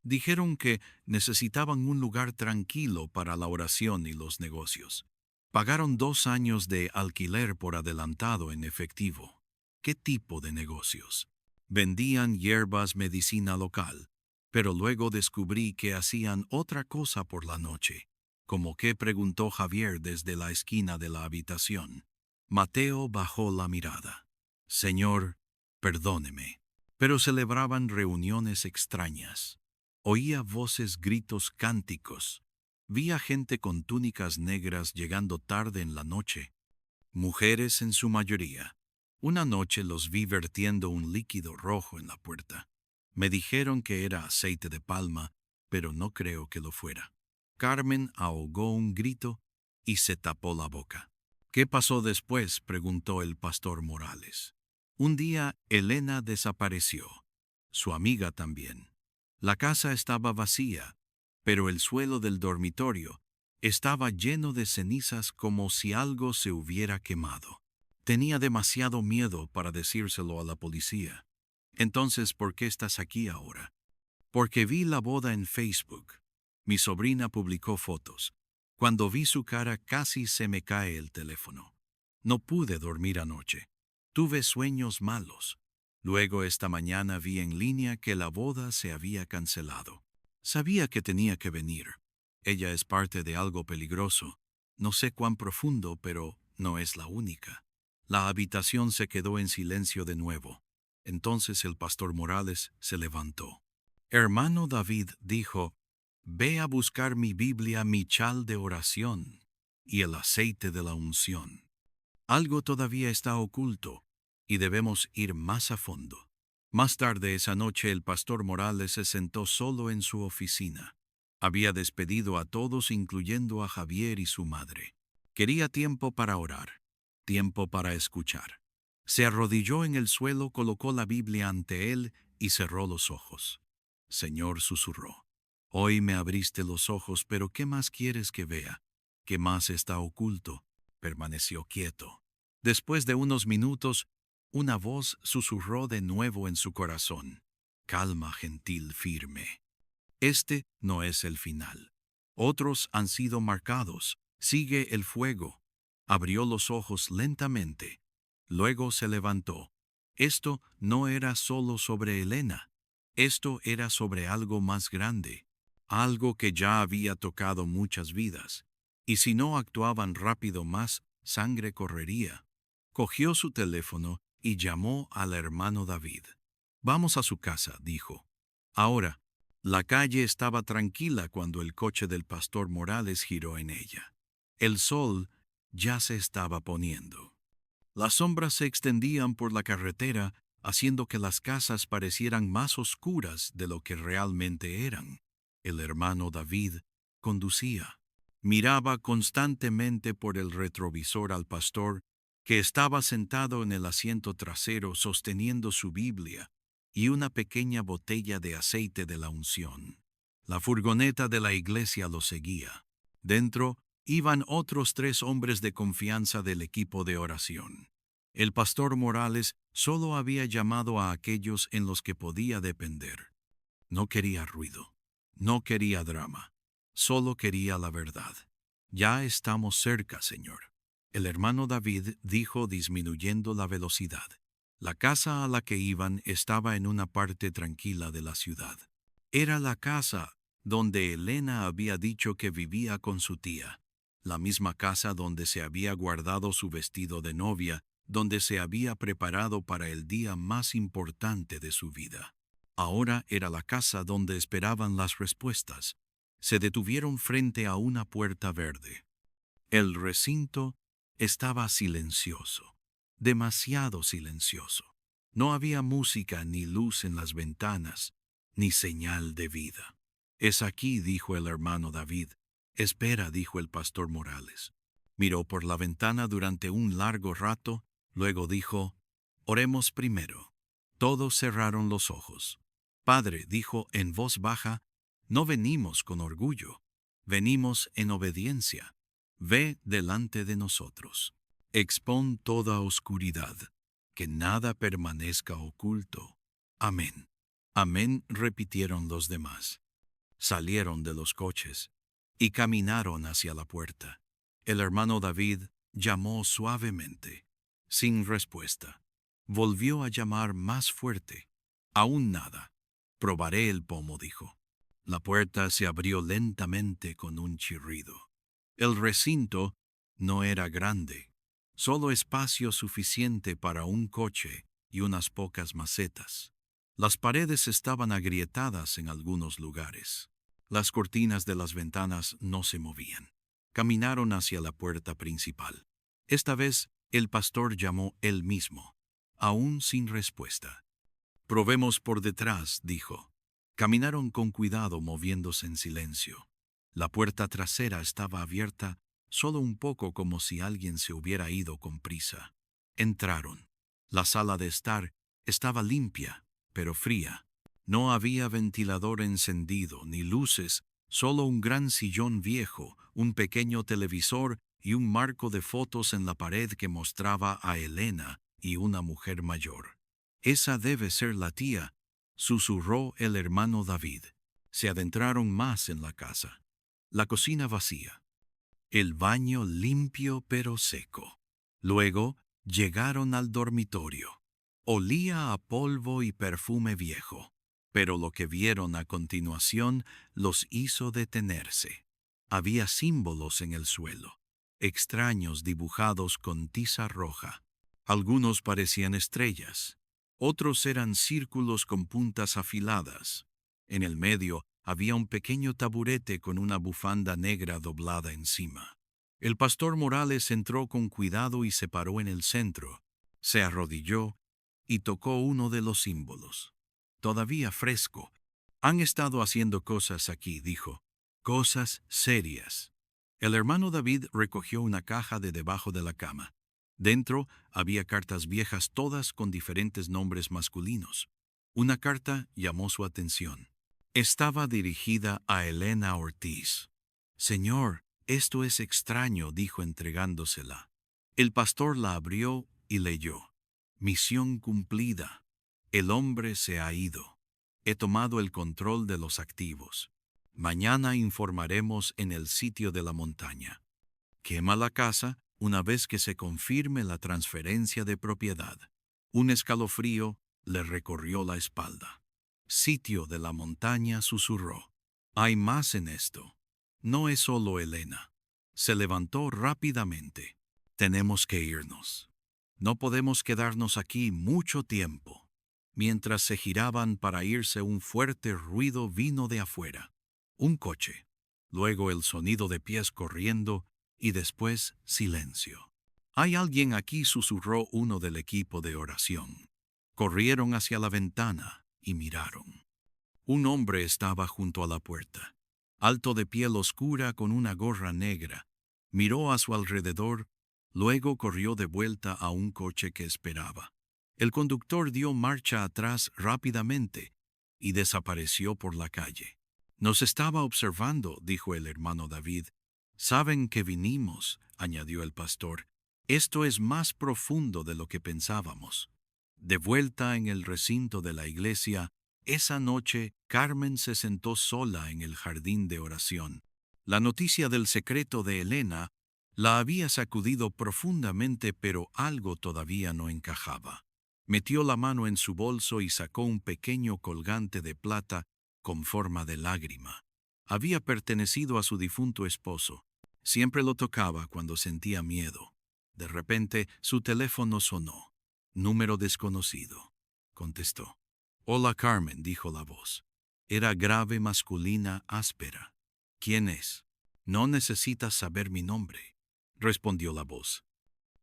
Dijeron que necesitaban un lugar tranquilo para la oración y los negocios. Pagaron 2 años de alquiler por adelantado en efectivo. ¿Qué tipo de negocios? Vendían hierbas, medicina local, pero luego descubrí que hacían otra cosa por la noche. ¿Cómo qué?, preguntó Javier desde la esquina de la habitación. Mateo bajó la mirada. Señor, perdóneme, pero celebraban reuniones extrañas. Oía voces, gritos, cánticos. Vi a gente con túnicas negras llegando tarde en la noche. Mujeres en su mayoría. Una noche los vi vertiendo un líquido rojo en la puerta. Me dijeron que era aceite de palma, pero no creo que lo fuera. Carmen ahogó un grito y se tapó la boca. ¿Qué pasó después?, preguntó el pastor Morales. Un día Elena desapareció. Su amiga también. La casa estaba vacía, pero el suelo del dormitorio estaba lleno de cenizas como si algo se hubiera quemado. Tenía demasiado miedo para decírselo a la policía. Entonces, ¿por qué estás aquí ahora? Porque vi la boda en Facebook. Mi sobrina publicó fotos. Cuando vi su cara casi se me cae el teléfono. No pude dormir anoche. Tuve sueños malos. Luego esta mañana vi en línea que la boda se había cancelado. Sabía que tenía que venir. Ella es parte de algo peligroso. No sé cuán profundo, pero no es la única. La habitación se quedó en silencio de nuevo. Entonces el pastor Morales se levantó. Hermano David, dijo, ve a buscar mi Biblia, mi chal de oración y el aceite de la unción. Algo todavía está oculto y debemos ir más a fondo. Más tarde esa noche el pastor Morales se sentó solo en su oficina. Había despedido a todos, incluyendo a Javier y su madre. Quería tiempo para orar, tiempo para escuchar. Se arrodilló en el suelo, colocó la Biblia ante él y cerró los ojos. Señor, susurró, hoy me abriste los ojos, pero ¿qué más quieres que vea? ¿Qué más está oculto? Permaneció quieto. Después de unos minutos, una voz susurró de nuevo en su corazón. Calma, gentil, firme. Este no es el final. Otros han sido marcados. Sigue el fuego. Abrió los ojos lentamente. Luego se levantó. Esto no era solo sobre Elena. Esto era sobre algo más grande. algo que ya había tocado muchas vidas, y si no actuaban rápido más sangre correría. Cogió su teléfono y llamó al hermano David. Vamos a su casa, dijo. Ahora, la calle estaba tranquila cuando el coche del pastor Morales giró en ella. El sol ya se estaba poniendo. Las sombras se extendían por la carretera, haciendo que las casas parecieran más oscuras de lo que realmente eran. El hermano David conducía. Miraba constantemente por el retrovisor al pastor, que estaba sentado en el asiento trasero sosteniendo su Biblia y una pequeña botella de aceite de la unción. La furgoneta de la iglesia lo seguía. Dentro iban otros 3 hombres de confianza del equipo de oración. El pastor Morales solo había llamado a aquellos en los que podía depender. No quería ruido, no quería drama, solo quería la verdad. Ya estamos cerca, Señor. El hermano David dijo disminuyendo la velocidad. La casa a la que iban estaba en una parte tranquila de la ciudad. Era la casa donde Elena había dicho que vivía con su tía, la misma casa donde se había guardado su vestido de novia, donde se había preparado para el día más importante de su vida. Ahora era la casa donde esperaban las respuestas. Se detuvieron frente a una puerta verde. El recinto estaba silencioso, demasiado silencioso. No había música ni luz en las ventanas, ni señal de vida. Es aquí, dijo el hermano David. Espera, dijo el pastor Morales. Miró por la ventana durante un largo rato, luego dijo, oremos primero. Todos cerraron los ojos. Padre, dijo en voz baja, no venimos con orgullo, venimos en obediencia. Ve delante de nosotros. Expón toda oscuridad, que nada permanezca oculto. Amén. Amén, repitieron los demás. Salieron de los coches y caminaron hacia la puerta. El hermano David llamó suavemente, sin respuesta. Volvió a llamar más fuerte. Aún nada. Probaré el pomo, dijo. La puerta se abrió lentamente con un chirrido. El recinto no era grande, solo espacio suficiente para un coche y unas pocas macetas. Las paredes estaban agrietadas en algunos lugares. Las cortinas de las ventanas no se movían. Caminaron hacia la puerta principal. Esta vez el pastor llamó él mismo, aún sin respuesta. Probemos por detrás, dijo. Caminaron con cuidado moviéndose en silencio. La puerta trasera estaba abierta solo un poco como si alguien se hubiera ido con prisa. Entraron. La sala de estar estaba limpia, pero fría. No había ventilador encendido ni luces, solo un gran sillón viejo, un pequeño televisor y un marco de fotos en la pared que mostraba a Elena y una mujer mayor. Esa debe ser la tía, susurró el hermano David. Se adentraron más en la casa. La cocina vacía. El baño limpio pero seco. Luego llegaron al dormitorio. Olía a polvo y perfume viejo, pero lo que vieron a continuación los hizo detenerse. Había símbolos en el suelo, extraños dibujados con tiza roja. Algunos parecían estrellas, otros eran círculos con puntas afiladas. En el medio había un pequeño taburete con una bufanda negra doblada encima. El pastor Morales entró con cuidado y se paró en el centro. Se arrodilló y tocó uno de los símbolos. Todavía fresco. Han estado haciendo cosas aquí, dijo. Cosas serias. El hermano David recogió una caja de debajo de la cama. Dentro había cartas viejas todas con diferentes nombres masculinos. Una carta llamó su atención. Estaba dirigida a Elena Ortiz. Señor, esto es extraño, dijo entregándosela. El pastor la abrió y leyó. Misión cumplida. El hombre se ha ido. He tomado el control de los activos. Mañana informaremos en el sitio de la montaña. Quema la casa una vez que se confirme la transferencia de propiedad. Un escalofrío le recorrió la espalda. Sitio de la montaña, susurró. Hay más en esto. No es solo Elena. Se levantó rápidamente. Tenemos que irnos. No podemos quedarnos aquí mucho tiempo. Mientras se giraban para irse, un fuerte ruido vino de afuera. Un coche. Luego el sonido de pies corriendo y después silencio. «Hay alguien aquí», susurró uno del equipo de oración. Corrieron hacia la ventana y miraron. Un hombre estaba junto a la puerta, alto, de piel oscura, con una gorra negra. Miró a su alrededor, luego corrió de vuelta a un coche que esperaba. El conductor dio marcha atrás rápidamente y desapareció por la calle. «Nos estaba observando», dijo el hermano David. «Saben que vinimos», añadió el pastor. «Esto es más profundo de lo que pensábamos». De vuelta en el recinto de la iglesia, esa noche Carmen se sentó sola en el jardín de oración. La noticia del secreto de Elena la había sacudido profundamente, pero algo todavía no encajaba. Metió la mano en su bolso y sacó un pequeño colgante de plata con forma de lágrima. Había pertenecido a su difunto esposo. Siempre lo tocaba cuando sentía miedo. De repente, su teléfono sonó. «Número desconocido», contestó. «Hola, Carmen», dijo la voz. Era grave, masculina, áspera. «¿Quién es?» «No necesitas saber mi nombre», respondió la voz.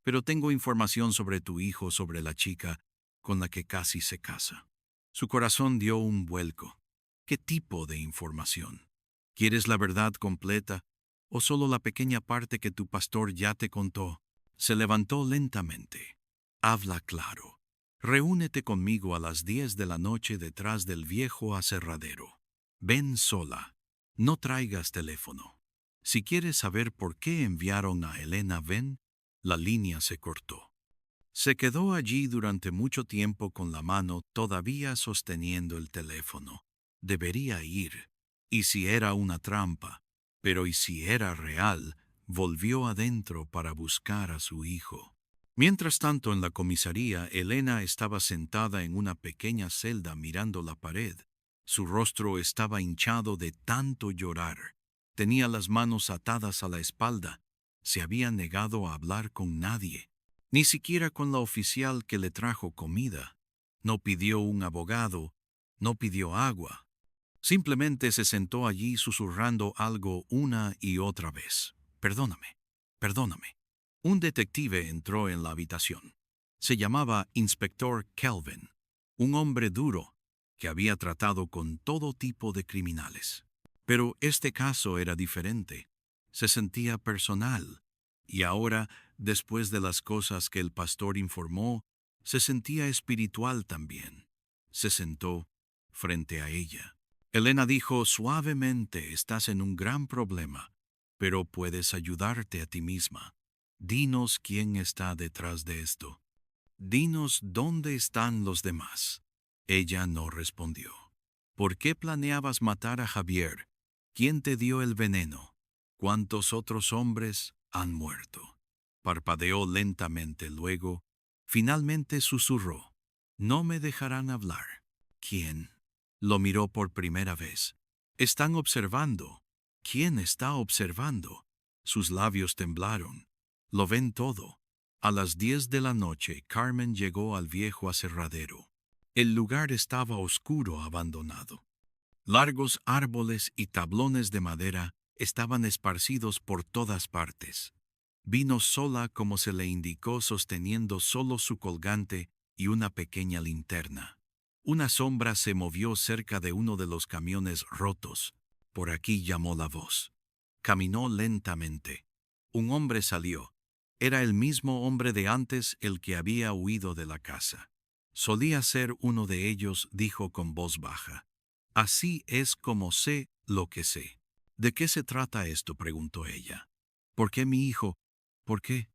«Pero tengo información sobre tu hijo, sobre la chica con la que casi se casa». Su corazón dio un vuelco. «¿Qué tipo de información? ¿Quieres la verdad completa o solo la pequeña parte que tu pastor ya te contó?» Se levantó lentamente. «Habla claro. Reúnete conmigo a las 10 de la noche detrás del viejo aserradero. Ven sola. No traigas teléfono. Si quieres saber por qué enviaron a Elena, ven». La línea se cortó. Se quedó allí durante mucho tiempo con la mano todavía sosteniendo el teléfono. Debería ir. ¿Y si era una trampa? Pero ¿y si era real? Volvió adentro para buscar a su hijo. Mientras tanto, en la comisaría, Elena estaba sentada en una pequeña celda mirando la pared. Su rostro estaba hinchado de tanto llorar. Tenía las manos atadas a la espalda. Se había negado a hablar con nadie, ni siquiera con la oficial que le trajo comida. No pidió un abogado, no pidió agua. Simplemente se sentó allí susurrando algo una y otra vez. «Perdóname, perdóname». Un detective entró en la habitación. Se llamaba Inspector Kelvin, un hombre duro que había tratado con todo tipo de criminales. Pero este caso era diferente. Se sentía personal. Y ahora, después de las cosas que el pastor informó, se sentía espiritual también. Se sentó frente a ella. Elena dijo suavemente: «Estás en un gran problema, pero puedes ayudarte a ti misma. Dinos quién está detrás de esto. Dinos dónde están los demás». Ella no respondió. «¿Por qué planeabas matar a Javier? ¿Quién te dio el veneno? ¿Cuántos otros hombres han muerto?» Parpadeó lentamente, luego, finalmente susurró: «No me dejarán hablar». «¿Quién?» Lo miró por primera vez. «Están observando». «¿Quién está observando?» Sus labios temblaron. «Lo ven todo». A las 10 de la noche, Carmen llegó al viejo aserradero. El lugar estaba oscuro, abandonado. Largos árboles y tablones de madera estaban esparcidos por todas partes. Vino sola, como se le indicó, sosteniendo solo su colgante y una pequeña linterna. Una sombra se movió cerca de uno de los camiones rotos. «Por aquí», llamó la voz. Caminó lentamente. Un hombre salió. Era el mismo hombre de antes, el que había huido de la casa. «Solía ser uno de ellos», dijo con voz baja. «Así es como sé lo que sé». «¿De qué se trata esto?», preguntó ella. «¿Por qué mi hijo? ¿Por qué?»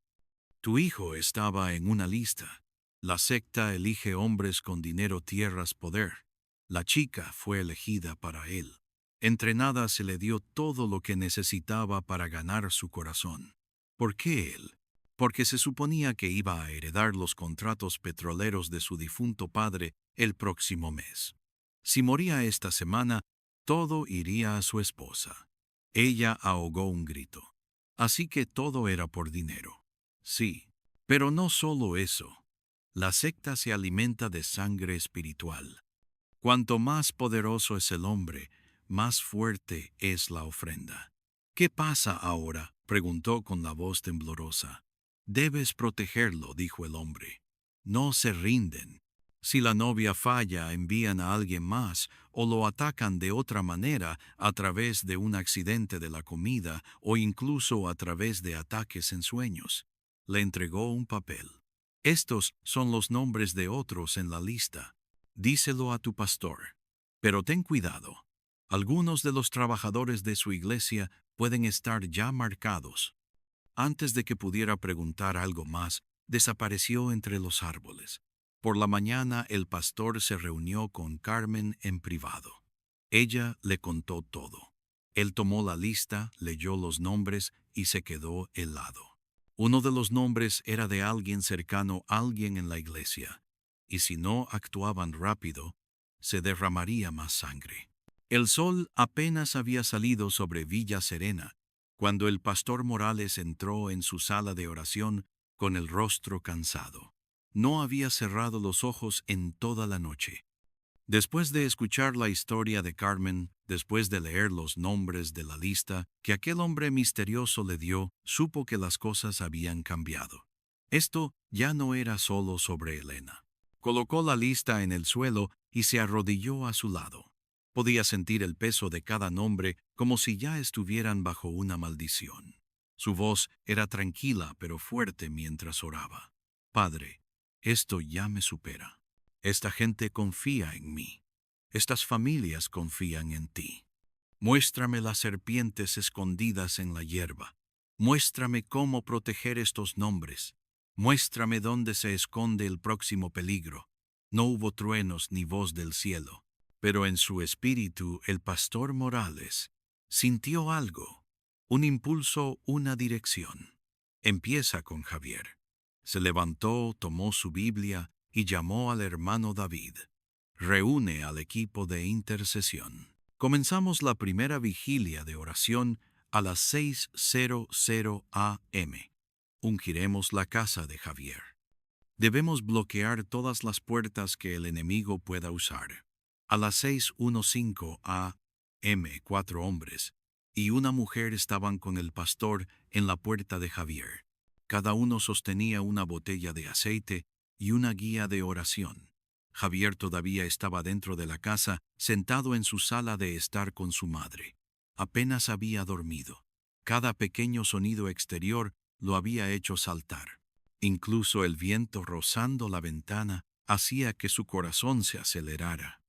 «Tu hijo estaba en una lista. La secta elige hombres con dinero, tierras, poder. La chica fue elegida para él. Entrenada, se le dio todo lo que necesitaba para ganar su corazón». «¿Por qué él?» «Porque se suponía que iba a heredar los contratos petroleros de su difunto padre el próximo mes. Si moría esta semana, todo iría a su esposa. Ella ahogó un grito. Así que todo era por dinero. Sí, pero no solo eso. La secta se alimenta de sangre espiritual. Cuanto más poderoso es el hombre, más fuerte es la ofrenda. ¿Qué pasa ahora?, preguntó con la voz temblorosa. Debes protegerlo, dijo el hombre. No se rinden. Si la novia falla, envían a alguien más o lo atacan de otra manera a través de un accidente de la comida o incluso a través de ataques en sueños. Le entregó un papel. Estos son los nombres de otros en la lista. Díselo a tu pastor. Pero ten cuidado. Algunos de los trabajadores de su iglesia pueden estar ya marcados. Antes de que pudiera preguntar algo más, desapareció entre los árboles. Por la mañana el pastor se reunió con Carmen en privado. Ella le contó todo. Él tomó la lista, leyó los nombres y se quedó helado. Uno de los nombres era de alguien cercano a alguien en la iglesia, y si no actuaban rápido, se derramaría más sangre. El sol apenas había salido sobre Villa Serena, cuando el pastor Morales entró en su sala de oración con el rostro cansado. No había cerrado los ojos en toda la noche. Después de escuchar la historia de Carmen, después de leer los nombres de la lista que aquel hombre misterioso le dio, supo que las cosas habían cambiado. Esto ya no era solo sobre Elena. Colocó la lista en el suelo y se arrodilló a su lado. Podía sentir el peso de cada nombre como si ya estuvieran bajo una maldición. Su voz era tranquila pero fuerte mientras oraba. Padre, esto ya me supera. Esta gente confía en mí. Estas familias confían en ti. Muéstrame las serpientes escondidas en la hierba. Muéstrame cómo proteger estos nombres. Muéstrame dónde se esconde el próximo peligro. No hubo truenos ni voz del cielo, pero en su espíritu el pastor Morales sintió algo, un impulso, una dirección. Empieza con Javier. Se levantó, tomó su Biblia y llamó al hermano David. Reúne al equipo de intercesión. Comenzamos la primera vigilia de oración a las 6:00 a.m. Ungiremos la casa de Javier. Debemos bloquear todas las puertas que el enemigo pueda usar. A las 6:15 a.m., 4 hombres y una mujer estaban con el pastor en la puerta de Javier. Cada uno sostenía una botella de aceite y una guía de oración. Javier todavía estaba dentro de la casa, sentado en su sala de estar con su madre. Apenas había dormido. Cada pequeño sonido exterior lo había hecho saltar. Incluso el viento rozando la ventana hacía que su corazón se acelerara.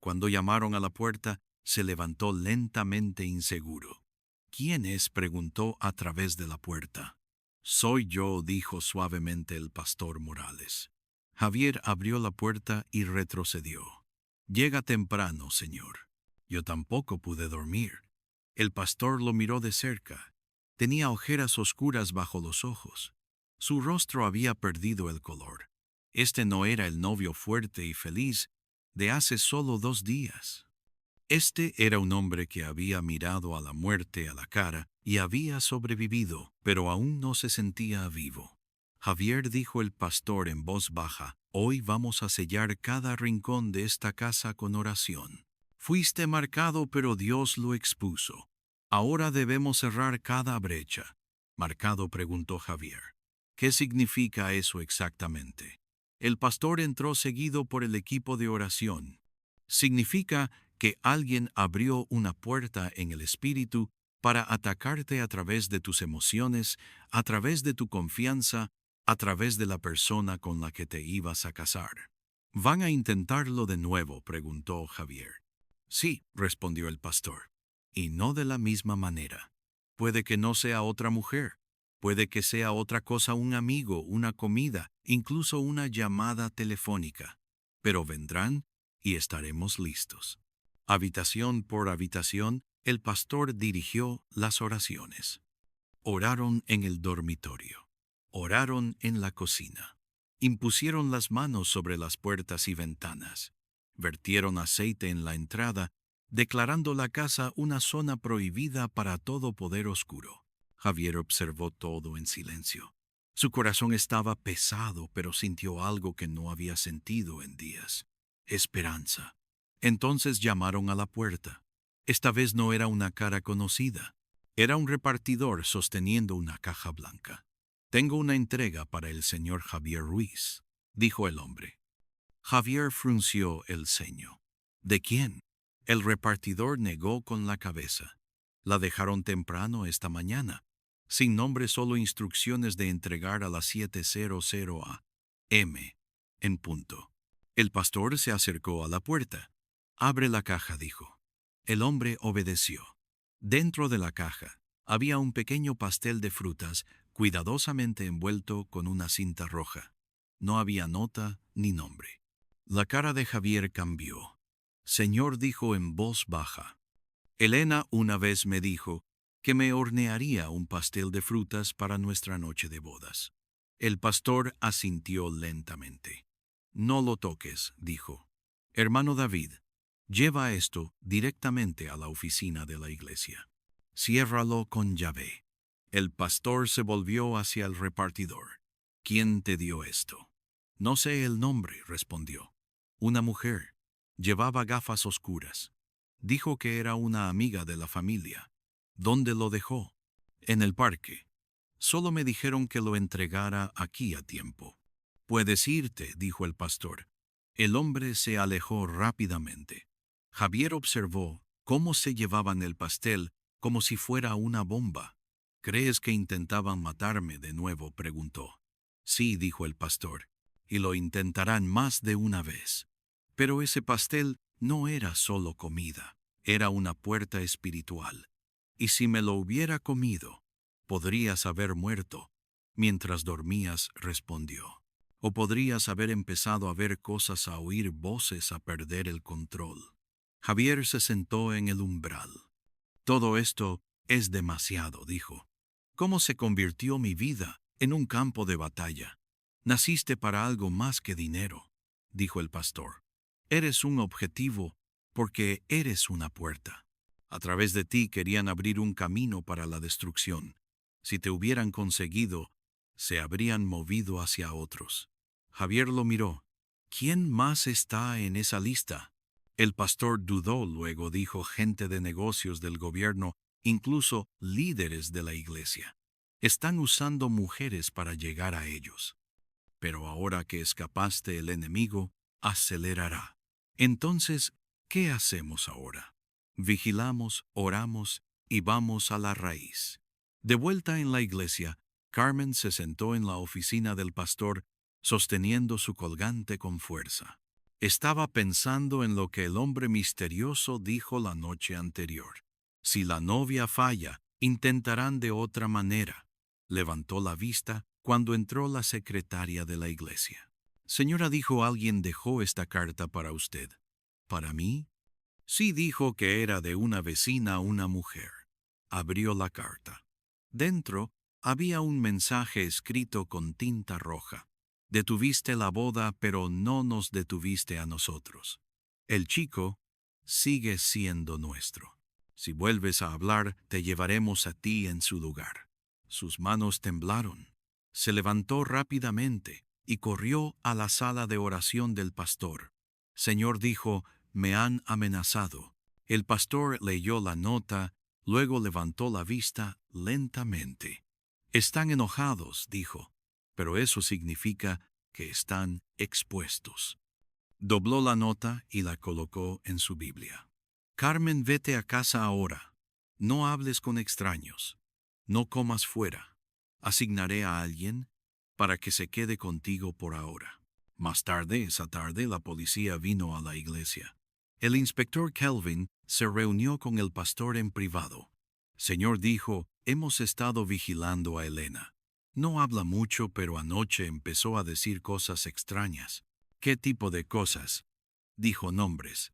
Cuando llamaron a la puerta, se levantó lentamente inseguro. ¿Quién es?, preguntó a través de la puerta. Soy yo, dijo suavemente el pastor Morales. Javier abrió la puerta y retrocedió. Llega temprano, señor. Yo tampoco pude dormir. El pastor lo miró de cerca. Tenía ojeras oscuras bajo los ojos. Su rostro había perdido el color. Este no era el novio fuerte y feliz de hace solo 2 días. Este era un hombre que había mirado a la muerte a la cara y había sobrevivido, pero aún no se sentía vivo. Javier, dijo el pastor en voz baja, hoy vamos a sellar cada rincón de esta casa con oración. Fuiste marcado, pero Dios lo expuso. Ahora debemos cerrar cada brecha. ¿Marcado?, preguntó Javier. ¿Qué significa eso exactamente? El pastor entró seguido por el equipo de oración. Significa que alguien abrió una puerta en el espíritu para atacarte a través de tus emociones, a través de tu confianza, a través de la persona con la que te ibas a casar. ¿Van a intentarlo de nuevo?, preguntó Javier. Sí, respondió el pastor, y no de la misma manera. Puede que no sea otra mujer, puede que sea otra cosa, un amigo, una comida, incluso una llamada telefónica, pero vendrán y estaremos listos. Habitación por habitación, el pastor dirigió las oraciones. Oraron en el dormitorio. Oraron en la cocina. Impusieron las manos sobre las puertas y ventanas. Vertieron aceite en la entrada declarando la casa una zona prohibida para todo poder oscuro. Javier observó todo en silencio. Su corazón estaba pesado, pero sintió algo que no había sentido en días: esperanza. Entonces llamaron a la puerta. Esta vez no era una cara conocida. Era un repartidor sosteniendo una caja blanca. «Tengo una entrega para el señor Javier Ruiz», dijo el hombre. Javier frunció el ceño. «¿De quién?». El repartidor negó con la cabeza. «La dejaron temprano esta mañana. Sin nombre, solo instrucciones de entregar a las 7:00 a.m. en punto». El pastor se acercó a la puerta. «Abre la caja», dijo. El hombre obedeció. Dentro de la caja había un pequeño pastel de frutas cuidadosamente envuelto con una cinta roja. No había nota ni nombre. La cara de Javier cambió. «Señor», dijo en voz baja, «Elena una vez me dijo que me hornearía un pastel de frutas para nuestra noche de bodas». El pastor asintió lentamente. «No lo toques», dijo. «Hermano David, lleva esto directamente a la oficina de la iglesia. Ciérralo con llave». El pastor se volvió hacia el repartidor. «¿Quién te dio esto?». «No sé el nombre», respondió. «Una mujer. Llevaba gafas oscuras. Dijo que era una amiga de la familia». «¿Dónde lo dejó?». «En el parque. Solo me dijeron que lo entregara aquí a tiempo». «Puedes irte», dijo el pastor. El hombre se alejó rápidamente. Javier observó cómo se llevaban el pastel como si fuera una bomba. «¿Crees que intentaban matarme de nuevo?», preguntó. «Sí», dijo el pastor, «y lo intentarán más de una vez». Pero ese pastel no era solo comida, era una puerta espiritual. «Y si me lo hubiera comido, podrías haber muerto mientras dormías», respondió. «O podrías haber empezado a ver cosas, a oír voces, a perder el control». Javier se sentó en el umbral. «Todo esto es demasiado», dijo. «¿Cómo se convirtió mi vida en un campo de batalla?». «Naciste para algo más que dinero», dijo el pastor. «Eres un objetivo porque eres una puerta. A través de ti querían abrir un camino para la destrucción. Si te hubieran conseguido, se habrían movido hacia otros». Javier lo miró. «¿Quién más está en esa lista?». El pastor dudó, luego dijo: «Gente de negocios, del gobierno, incluso líderes de la iglesia. Están usando mujeres para llegar a ellos. Pero ahora que escapaste, el enemigo acelerará». «Entonces, ¿qué hacemos ahora?». «Vigilamos, oramos y vamos a la raíz». De vuelta en la iglesia, Carmen se sentó en la oficina del pastor, sosteniendo su colgante con fuerza. Estaba pensando en lo que el hombre misterioso dijo la noche anterior. Si la novia falla, intentarán de otra manera. Levantó la vista cuando entró la secretaria de la iglesia. «Señora», dijo, «alguien dejó esta carta para usted». «¿Para mí?». «Sí», dijo, «que era de una vecina, una mujer». Abrió la carta. Dentro había un mensaje escrito con tinta roja. «Detuviste la boda, pero no nos detuviste a nosotros. El chico sigue siendo nuestro. Si vuelves a hablar, te llevaremos a ti en su lugar». Sus manos temblaron. Se levantó rápidamente y corrió a la sala de oración del pastor. «Señor», dijo, «me han amenazado». El pastor leyó la nota, luego levantó la vista lentamente. «Están enojados», dijo, «pero eso significa que están expuestos». Dobló la nota y la colocó en su Biblia. «Carmen, vete a casa ahora. No hables con extraños. No comas fuera. Asignaré a alguien para que se quede contigo por ahora». Más tarde, esa tarde, la policía vino a la iglesia. El inspector Kelvin se reunió con el pastor en privado. «Señor», dijo, «hemos estado vigilando a Elena. No habla mucho, pero anoche empezó a decir cosas extrañas». «¿Qué tipo de cosas?». «Dijo nombres.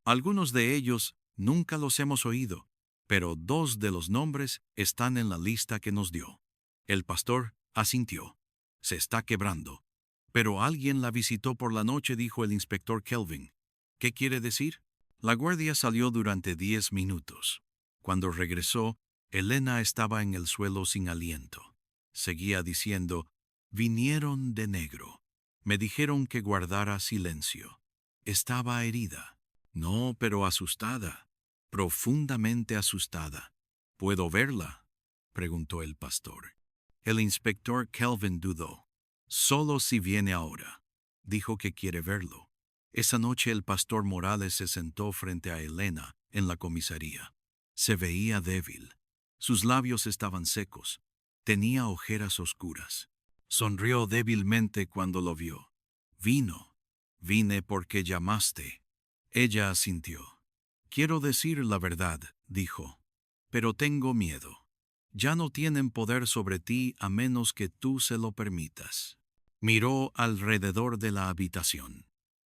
Algunos de ellos nunca los hemos oído, pero 2 de los nombres están en la lista que nos dio». El pastor asintió. «Se está quebrando». «Pero alguien la visitó por la noche», dijo el inspector Kelvin. «¿Qué quiere decir?». La guardia salió durante 10 minutos. Cuando regresó, Elena estaba en el suelo sin aliento. Seguía diciendo, vinieron de negro. Me dijeron que guardara silencio. Estaba herida. No, pero asustada. Profundamente asustada. ¿Puedo verla?, preguntó el pastor. El inspector Kelvin dudó. Solo si viene ahora. Dijo que quiere verlo. Esa noche el pastor Morales se sentó frente a Elena en la comisaría. Se veía débil. Sus labios estaban secos. Tenía ojeras oscuras. Sonrió débilmente cuando lo vio. Vine porque llamaste. Ella asintió. Quiero decir la verdad, dijo, pero tengo miedo. Ya no tienen poder sobre ti a menos que tú se lo permitas. Miró alrededor de la habitación.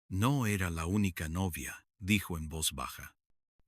No era la única novia, dijo en voz baja.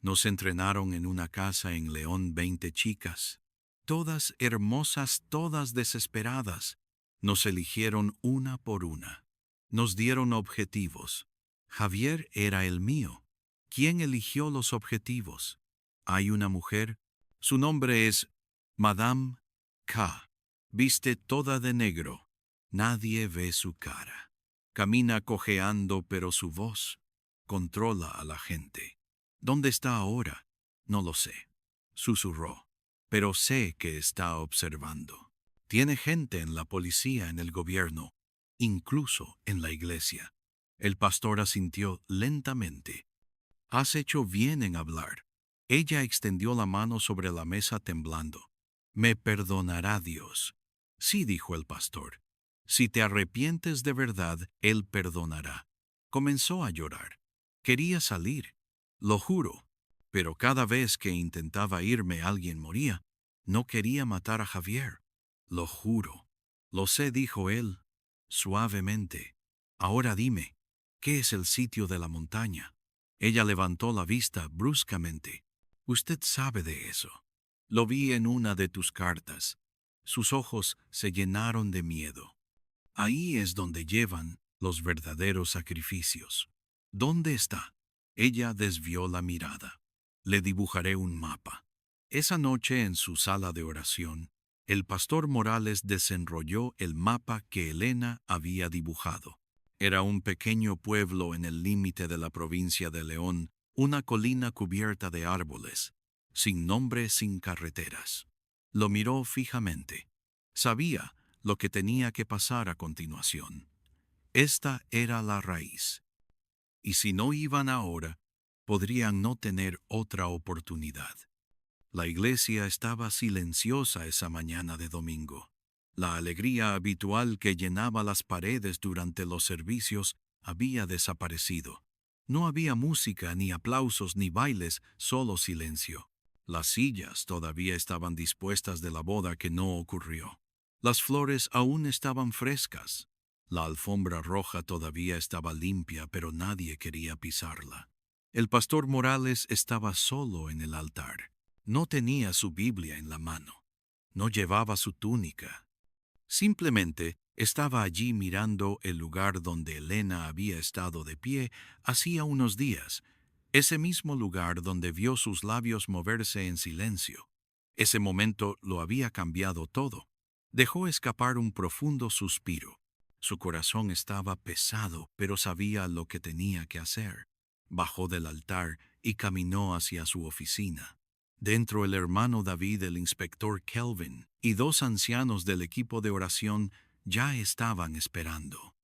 Nos entrenaron en una casa en León 20 chicas. Todas hermosas, todas desesperadas. Nos eligieron una por una. Nos dieron objetivos. Javier era el mío. ¿Quién eligió los objetivos? Hay una mujer. Su nombre es Madame K. Viste toda de negro. Nadie ve su cara. Camina cojeando, pero su voz controla a la gente. ¿Dónde está ahora? No lo sé. Susurró. Pero sé que está observando. Tiene gente en la policía, en el gobierno, incluso en la iglesia. El pastor asintió lentamente. Has hecho bien en hablar. Ella extendió la mano sobre la mesa temblando. Me perdonará Dios. Sí, dijo el pastor. Si te arrepientes de verdad, Él perdonará. Comenzó a llorar. Quería salir, lo juro, pero cada vez que intentaba irme alguien moría. No quería matar a Javier. Lo juro. Lo sé, dijo él, suavemente. Ahora dime, ¿qué es el sitio de la montaña? Ella levantó la vista bruscamente. Usted sabe de eso. Lo vi en una de tus cartas. Sus ojos se llenaron de miedo. Ahí es donde llevan los verdaderos sacrificios. ¿Dónde está? Ella desvió la mirada. Le dibujaré un mapa. Esa noche en su sala de oración, el pastor Morales desenrolló el mapa que Elena había dibujado. Era un pequeño pueblo en el límite de la provincia de León, una colina cubierta de árboles, sin nombre, sin carreteras. Lo miró fijamente. Sabía lo que tenía que pasar a continuación. Esta era la raíz. Y si no iban ahora, podrían no tener otra oportunidad. La iglesia estaba silenciosa esa mañana de domingo. La alegría habitual que llenaba las paredes durante los servicios había desaparecido. No había música, ni aplausos, ni bailes, solo silencio. Las sillas todavía estaban dispuestas de la boda que no ocurrió. Las flores aún estaban frescas. La alfombra roja todavía estaba limpia, pero nadie quería pisarla. El pastor Morales estaba solo en el altar. No tenía su Biblia en la mano. No llevaba su túnica. Simplemente estaba allí mirando el lugar donde Elena había estado de pie hacía unos días, ese mismo lugar donde vio sus labios moverse en silencio. Ese momento lo había cambiado todo. Dejó escapar un profundo suspiro. Su corazón estaba pesado, pero sabía lo que tenía que hacer. Bajó del altar y caminó hacia su oficina. Dentro el hermano David, el inspector Kelvin, y dos ancianos del equipo de oración ya estaban esperando.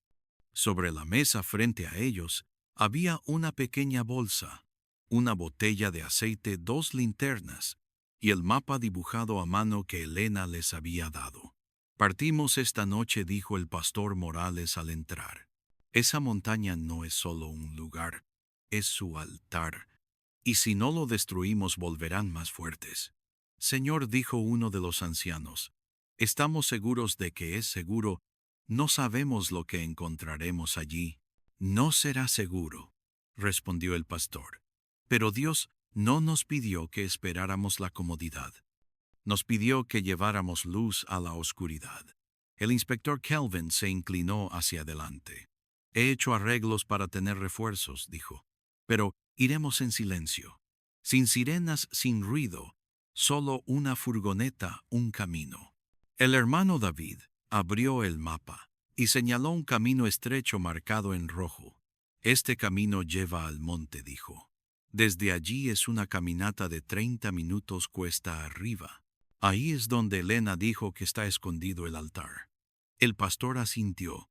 Sobre la mesa frente a ellos había una pequeña bolsa, una botella de aceite, 2 linternas y el mapa dibujado a mano que Elena les había dado. Partimos esta noche, dijo el pastor Morales al entrar. Esa montaña no es solo un lugar, es su altar. Y si no lo destruimos, volverán más fuertes. Señor, dijo uno de los ancianos, estamos seguros de que es seguro. No sabemos lo que encontraremos allí. No será seguro, respondió el pastor. Pero Dios no nos pidió que esperáramos la comodidad. Nos pidió que lleváramos luz a la oscuridad. El inspector Kelvin se inclinó hacia adelante. He hecho arreglos para tener refuerzos, dijo. Pero Iremos en silencio. Sin sirenas, sin ruido. Solo una furgoneta, un camino. El hermano David abrió el mapa y señaló un camino estrecho marcado en rojo. Este camino lleva al monte, dijo. Desde allí es una caminata de 30 minutos cuesta arriba. Ahí es donde Elena dijo que está escondido el altar. El pastor asintió.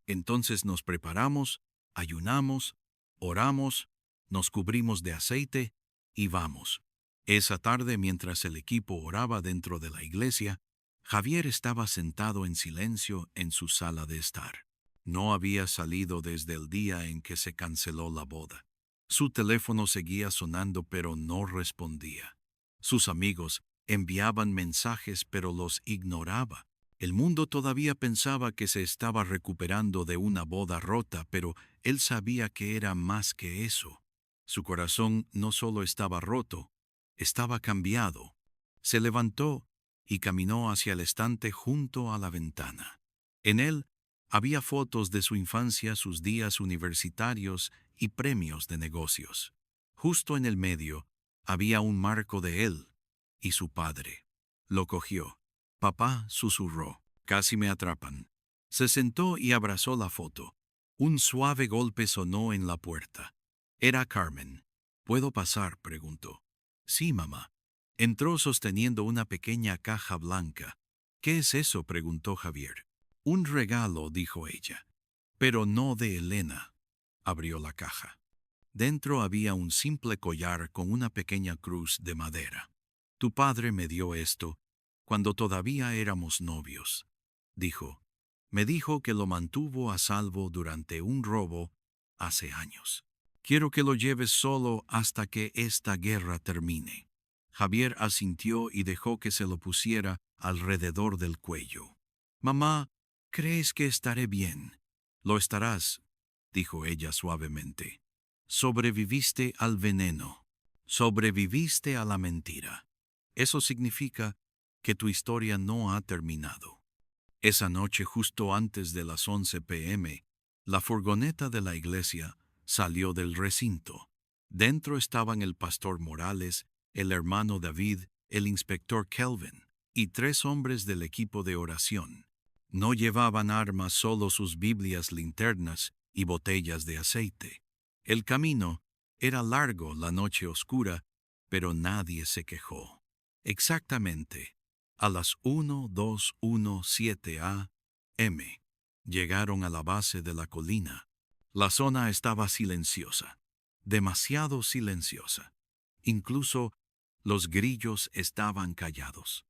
Entonces nos preparamos, ayunamos, oramos, nos cubrimos de aceite y vamos. Esa tarde, mientras el equipo oraba dentro de la iglesia, Javier estaba sentado en silencio en su sala de estar. No había salido desde el día en que se canceló la boda. Su teléfono seguía sonando pero no respondía. Sus amigos enviaban mensajes pero los ignoraba. El mundo todavía pensaba que se estaba recuperando de una boda rota, pero él sabía que era más que eso. Su corazón no solo estaba roto, estaba cambiado. Se levantó y caminó hacia el estante junto a la ventana. En él había fotos de su infancia, sus días universitarios y premios de negocios. Justo en el medio había un marco de él y su padre. Lo cogió. Papá, susurró. Casi me atrapan. Se sentó y abrazó la foto. Un suave golpe sonó en la puerta. Era Carmen. ¿Puedo pasar?, preguntó. Sí, mamá. Entró sosteniendo una pequeña caja blanca. ¿Qué es eso?, preguntó Javier. Un regalo, dijo ella. Pero no de Elena. Abrió la caja. Dentro había un simple collar con una pequeña cruz de madera. Tu padre me dio esto cuando todavía éramos novios, dijo. Me dijo que lo mantuvo a salvo durante un robo hace años. Quiero que lo lleves solo hasta que esta guerra termine. Javier asintió y dejó que se lo pusiera alrededor del cuello. Mamá, ¿crees que estaré bien? Lo estarás, dijo ella suavemente. Sobreviviste al veneno. Sobreviviste a la mentira. Eso significa que tu historia no ha terminado. Esa noche, justo antes de las 11 p.m., la furgoneta de la iglesia salió del recinto. Dentro estaban el pastor Morales, el hermano David, el inspector Kelvin y 3 hombres del equipo de oración. No llevaban armas, solo sus Biblias, linternas y botellas de aceite. El camino era largo, la noche oscura, pero nadie se quejó. Exactamente a las 12:17 a.m. llegaron a la base de la colina. La zona estaba silenciosa, demasiado silenciosa. Incluso los grillos estaban callados.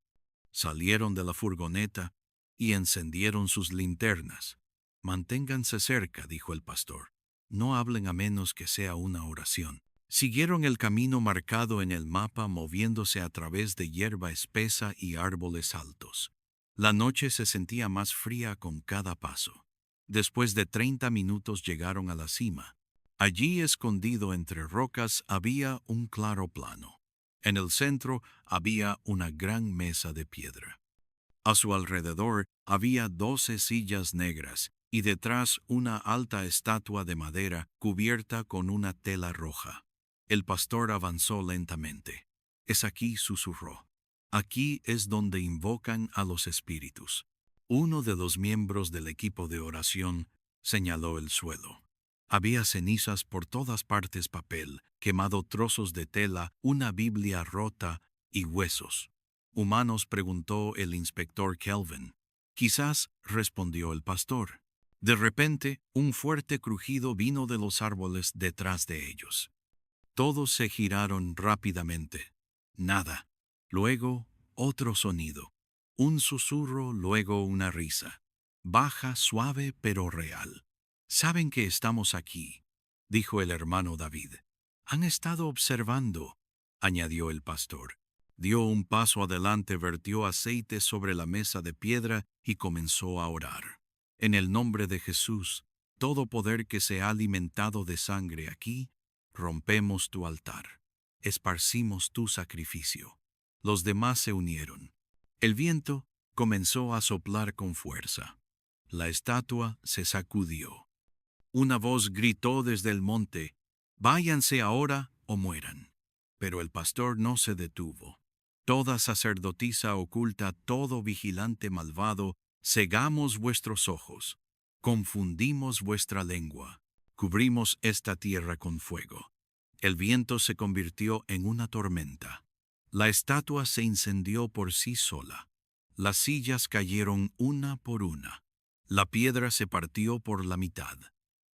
Salieron de la furgoneta y encendieron sus linternas. Manténganse cerca, dijo el pastor. No hablen a menos que sea una oración. Siguieron el camino marcado en el mapa, moviéndose a través de hierba espesa y árboles altos. La noche se sentía más fría con cada paso. Después de 30 minutos llegaron a la cima. Allí, escondido entre rocas, había un claro plano. En el centro había una gran mesa de piedra. A su alrededor había 12 sillas negras y detrás una alta estatua de madera cubierta con una tela roja. El pastor avanzó lentamente. Es aquí, susurró. Aquí es donde invocan a los espíritus. Uno de los miembros del equipo de oración señaló el suelo. Había cenizas por todas partes, papel, quemado, trozos de tela, una Biblia rota y huesos. ¿Humanos?, preguntó el inspector Kelvin. Quizás, respondió el pastor. De repente, un fuerte crujido vino de los árboles detrás de ellos. Todos se giraron rápidamente. Nada. Luego, otro sonido. Un susurro, luego una risa. Baja, suave, pero real. «Saben que estamos aquí», dijo el hermano David. «Han estado observando», añadió el pastor. Dio un paso adelante, vertió aceite sobre la mesa de piedra y comenzó a orar. «En el nombre de Jesús, todo poder que se ha alimentado de sangre aquí, rompemos tu altar. Esparcimos tu sacrificio». Los demás se unieron. El viento comenzó a soplar con fuerza. La estatua se sacudió. Una voz gritó desde el monte: Váyanse ahora o mueran. Pero el pastor no se detuvo. Toda sacerdotisa oculta, todo vigilante malvado, cegamos vuestros ojos, confundimos vuestra lengua, cubrimos esta tierra con fuego. El viento se convirtió en una tormenta. La estatua se incendió por sí sola. Las sillas cayeron una por una. La piedra se partió por la mitad.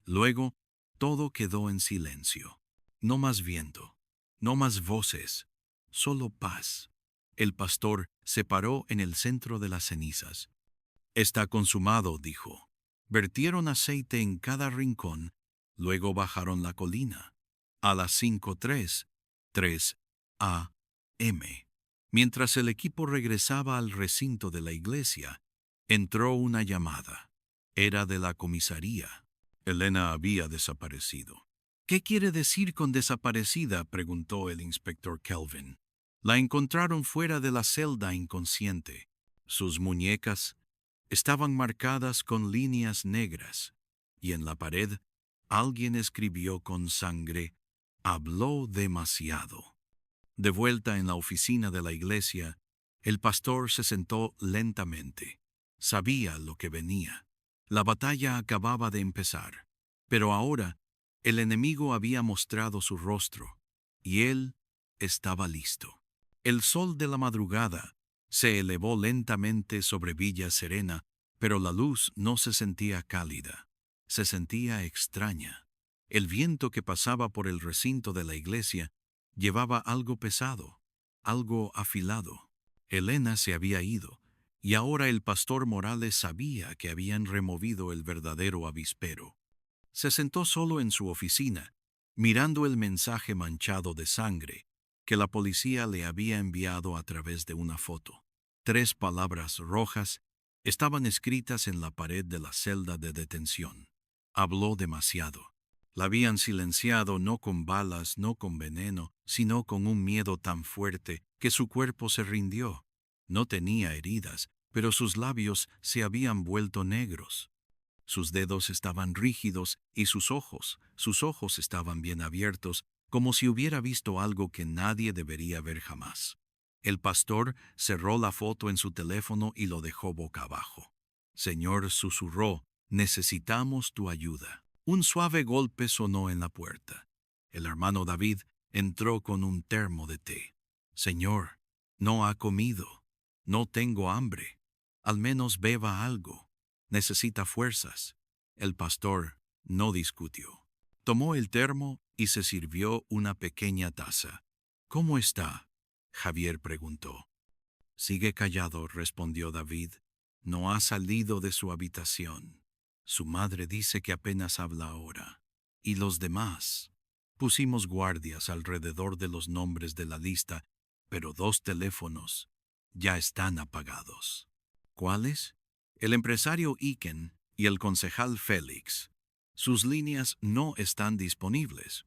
Luego, todo quedó en silencio. No más viento, no más voces, solo paz. El pastor se paró en el centro de las cenizas. Está consumado, dijo. Vertieron aceite en cada rincón, luego bajaron la colina. A las 5:03 a.m. Mientras el equipo regresaba al recinto de la iglesia, entró una llamada. Era de la comisaría. Elena había desaparecido. ¿Qué quiere decir con desaparecida?, preguntó el inspector Kelvin. La encontraron fuera de la celda inconsciente. Sus muñecas estaban marcadas con líneas negras, y en la pared alguien escribió con sangre: «Habló demasiado». De vuelta en la oficina de la iglesia, el pastor se sentó lentamente. Sabía lo que venía. La batalla acababa de empezar, pero ahora el enemigo había mostrado su rostro, y él estaba listo. El sol de la madrugada se elevó lentamente sobre Villa Serena, pero la luz no se sentía cálida, se sentía extraña. El viento que pasaba por el recinto de la iglesia llevaba algo pesado, algo afilado. Elena se había ido, y ahora el pastor Morales sabía que habían removido el verdadero avispero. Se sentó solo en su oficina, mirando el mensaje manchado de sangre que la policía le había enviado a través de una foto. 3 palabras rojas estaban escritas en la pared de la celda de detención. Habló demasiado. La habían silenciado no con balas, no con veneno, sino con un miedo tan fuerte que su cuerpo se rindió. No tenía heridas, pero sus labios se habían vuelto negros. Sus dedos estaban rígidos y sus ojos estaban bien abiertos, como si hubiera visto algo que nadie debería ver jamás. El pastor cerró la foto en su teléfono y lo dejó boca abajo. «Señor», susurró, «necesitamos tu ayuda». Un suave golpe sonó en la puerta. El hermano David entró con un termo de té. «Señor, no ha comido. No tengo hambre. Al menos beba algo. Necesita fuerzas». El pastor no discutió. Tomó el termo y se sirvió una pequeña taza. «¿Cómo está?», Javier preguntó. «Sigue callado», respondió David. «No ha salido de su habitación. Su madre dice que apenas habla ahora. ¿Y los demás?». Pusimos guardias alrededor de los nombres de la lista, pero 2 teléfonos ya están apagados. ¿Cuáles? El empresario Iken y el concejal Félix. Sus líneas no están disponibles.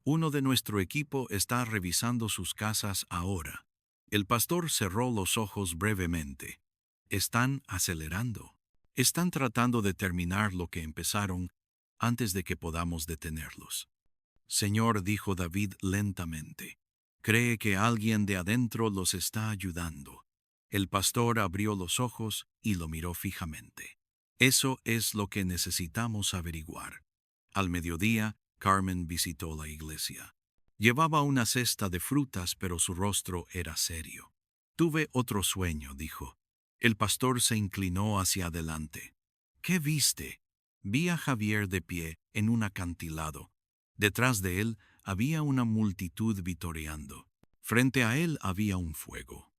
Uno de nuestro equipo está revisando sus casas ahora. El pastor cerró los ojos brevemente. Están acelerando. Están tratando de terminar lo que empezaron antes de que podamos detenerlos. «Señor», dijo David lentamente, «cree que alguien de adentro los está ayudando». El pastor abrió los ojos y lo miró fijamente. «Eso es lo que necesitamos averiguar». Al mediodía, Carmen visitó la iglesia. Llevaba una cesta de frutas, pero su rostro era serio. «Tuve otro sueño», dijo. El pastor se inclinó hacia adelante. «¿Qué viste?». «Vi a Javier de pie en un acantilado. Detrás de él había una multitud vitoreando. Frente a él había un fuego.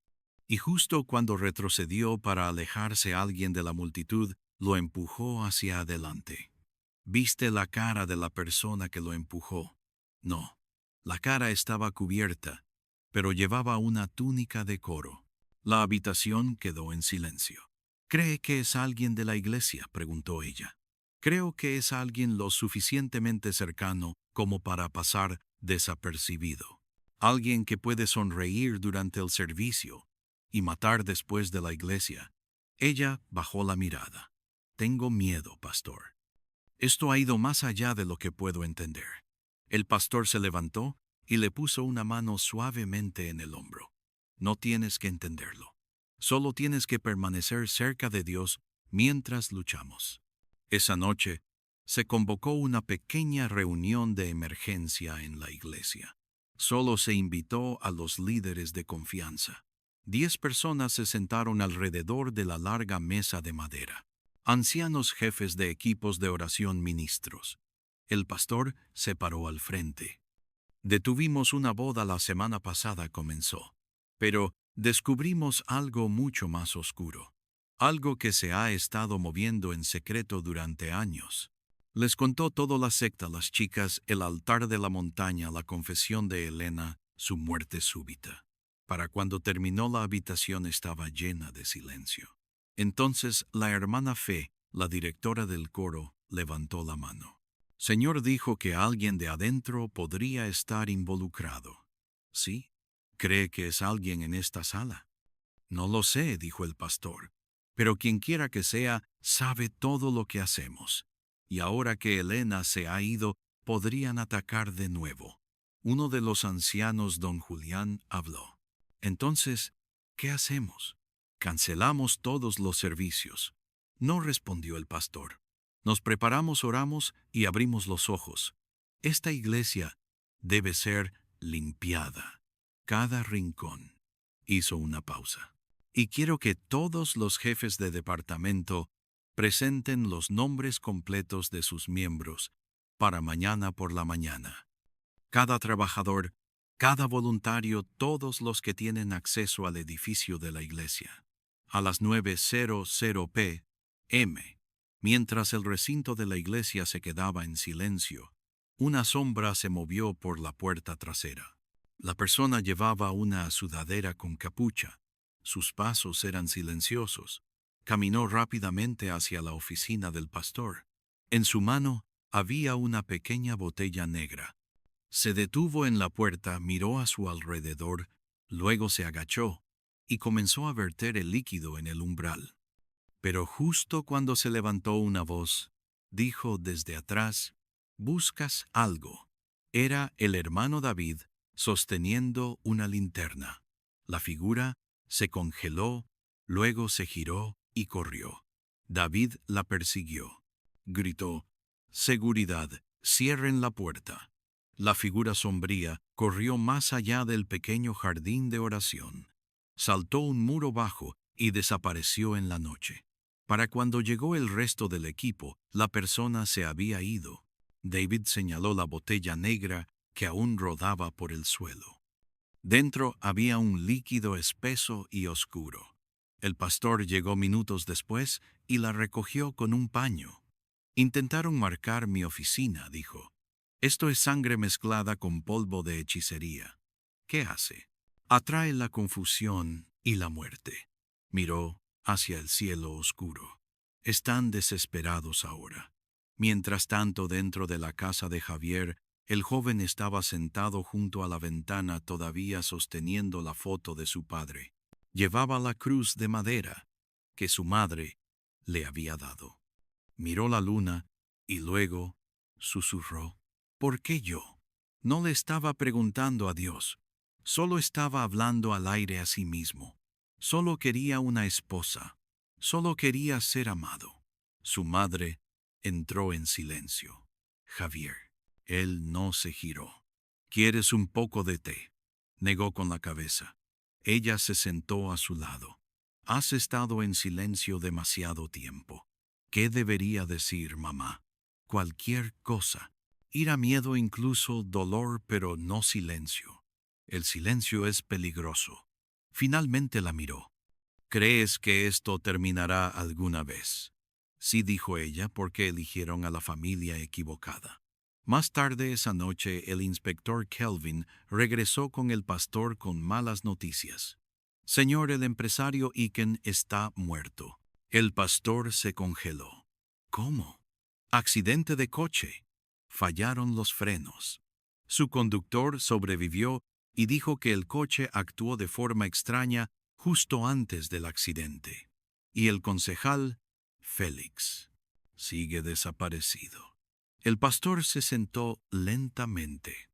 Y justo cuando retrocedió para alejarse alguien de la multitud, lo empujó hacia adelante». «¿Viste la cara de la persona que lo empujó?». «No». La cara estaba cubierta, pero llevaba una túnica de coro. La habitación quedó en silencio. «¿Cree que es alguien de la iglesia?», preguntó ella. «Creo que es alguien lo suficientemente cercano como para pasar desapercibido. Alguien que puede sonreír durante el servicio y matar después de la iglesia». Ella bajó la mirada. «Tengo miedo, pastor. Esto ha ido más allá de lo que puedo entender». El pastor se levantó y le puso una mano suavemente en el hombro. No tienes que entenderlo. Solo tienes que permanecer cerca de Dios mientras luchamos. Esa noche se convocó una pequeña reunión de emergencia en la iglesia. Solo se invitó a los líderes de confianza. 10 personas se sentaron alrededor de la larga mesa de madera. Ancianos jefes de equipos de oración ministros. El pastor se paró al frente. Detuvimos una boda la semana pasada, comenzó. Pero descubrimos algo mucho más oscuro. Algo que se ha estado moviendo en secreto durante años. Les contó toda la secta, las chicas, el altar de la montaña, la confesión de Elena, su muerte súbita. Para cuando terminó la habitación estaba llena de silencio. Entonces la hermana Fe, la directora del coro, levantó la mano. Señor dijo que alguien de adentro podría estar involucrado. ¿Sí? ¿Cree que es alguien en esta sala? No lo sé, dijo el pastor, pero quien quiera que sea, sabe todo lo que hacemos. Y ahora que Elena se ha ido, podrían atacar de nuevo. Uno de los ancianos, don Julián, habló. Entonces, ¿qué hacemos? Cancelamos todos los servicios. No respondió el pastor. Nos preparamos, oramos y abrimos los ojos. Esta iglesia debe ser limpiada. Cada rincón. Hizo una pausa. Y quiero que todos los jefes de departamento presenten los nombres completos de sus miembros para mañana por la mañana. Cada trabajador, cada voluntario, todos los que tienen acceso al edificio de la iglesia. A las 9:00 p.m., mientras el recinto de la iglesia se quedaba en silencio, una sombra se movió por la puerta trasera. La persona llevaba una sudadera con capucha. Sus pasos eran silenciosos. Caminó rápidamente hacia la oficina del pastor. En su mano había una pequeña botella negra. Se detuvo en la puerta, miró a su alrededor, luego se agachó y comenzó a verter el líquido en el umbral. Pero justo cuando se levantó una voz, dijo desde atrás, «¿Buscas algo?» Era el hermano David sosteniendo una linterna. La figura se congeló, luego se giró y corrió. David la persiguió. Gritó, «Seguridad, cierren la puerta». La figura sombría corrió más allá del pequeño jardín de oración. Saltó un muro bajo y desapareció en la noche. Para cuando llegó el resto del equipo, la persona se había ido. David señaló la botella negra que aún rodaba por el suelo. Dentro había un líquido espeso y oscuro. El pastor llegó minutos después y la recogió con un paño. «Intentaron marcar mi oficina», dijo. «Esto es sangre mezclada con polvo de hechicería. ¿Qué hace? Atrae la confusión y la muerte». Miró hacia el cielo oscuro. Están desesperados ahora. Mientras tanto, dentro de la casa de Javier, el joven estaba sentado junto a la ventana todavía sosteniendo la foto de su padre. Llevaba la cruz de madera que su madre le había dado. Miró la luna y luego susurró, «¿Por qué yo?» No le estaba preguntando a Dios, solo estaba hablando al aire a sí mismo. Solo quería una esposa, solo quería ser amado. Su madre entró en silencio. Javier. Él no se giró. «¿Quieres un poco de té?», negó con la cabeza. Ella se sentó a su lado. «Has estado en silencio demasiado tiempo». ¿Qué debería decir, mamá? Cualquier cosa. Ira, miedo, incluso dolor, pero no silencio. El silencio es peligroso. Finalmente la miró. «¿Crees que esto terminará alguna vez?» «Sí», dijo ella, «porque eligieron a la familia equivocada». Más tarde esa noche, el inspector Kelvin regresó con el pastor con malas noticias. «Señor, el empresario Iken está muerto». El pastor se congeló. «¿Cómo?» «Accidente de coche. Fallaron los frenos. Su conductor sobrevivió y dijo que el coche actuó de forma extraña justo antes del accidente. Y el concejal, Félix, sigue desaparecido». El pastor se sentó lentamente.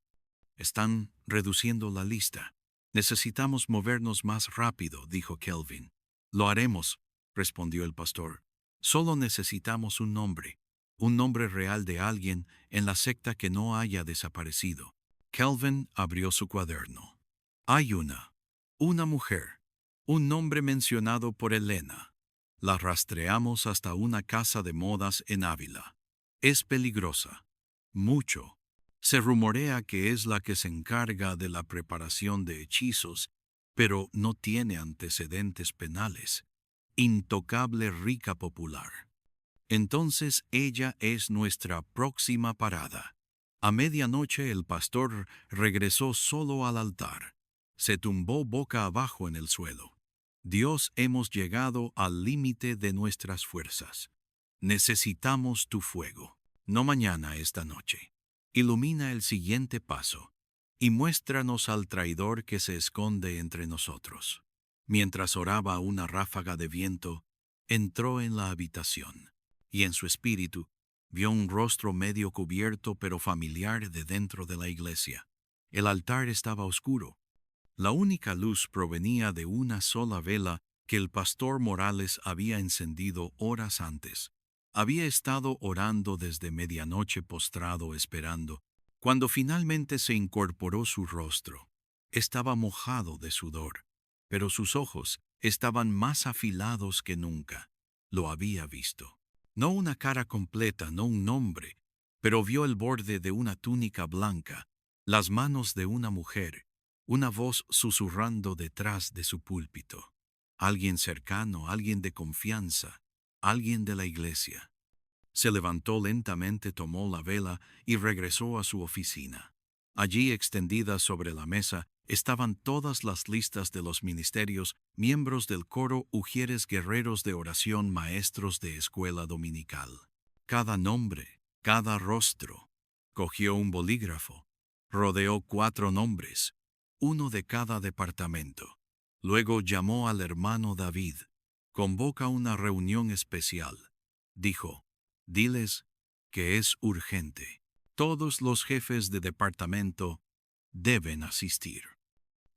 Están reduciendo la lista. Necesitamos movernos más rápido, dijo Kelvin. Lo haremos, respondió el pastor. Solo necesitamos un nombre real de alguien en la secta que no haya desaparecido. Kelvin abrió su cuaderno. Hay una mujer, un nombre mencionado por Elena. La rastreamos hasta una casa de modas en Ávila. Es peligrosa. Mucho. Se rumorea que es la que se encarga de la preparación de hechizos, pero no tiene antecedentes penales. Intocable rica popular. Entonces ella es nuestra próxima parada. A medianoche el pastor regresó solo al altar. Se tumbó boca abajo en el suelo. Dios, hemos llegado al límite de nuestras fuerzas. Necesitamos tu fuego. No mañana, esta noche. Ilumina el siguiente paso y muéstranos al traidor que se esconde entre nosotros. Mientras oraba una ráfaga de viento, entró en la habitación y en su espíritu vio un rostro medio cubierto pero familiar de dentro de la iglesia. El altar estaba oscuro. La única luz provenía de una sola vela que el pastor Morales había encendido horas antes. Había estado orando desde medianoche postrado esperando. Cuando finalmente se incorporó su rostro, estaba mojado de sudor, pero sus ojos estaban más afilados que nunca. Lo había visto. No una cara completa, no un nombre, pero vio el borde de una túnica blanca, las manos de una mujer, una voz susurrando detrás de su púlpito. Alguien cercano, alguien de confianza, alguien de la iglesia. Se levantó lentamente, tomó la vela y regresó a su oficina. Allí, extendidas sobre la mesa, estaban todas las listas de los ministerios, miembros del coro, ujieres guerreros de oración, maestros de escuela dominical. Cada nombre, cada rostro. Cogió un bolígrafo. Rodeó 4 nombres, uno de cada departamento. Luego llamó al hermano David. Convoca una reunión especial. Dijo: diles que es urgente. Todos los jefes de departamento deben asistir.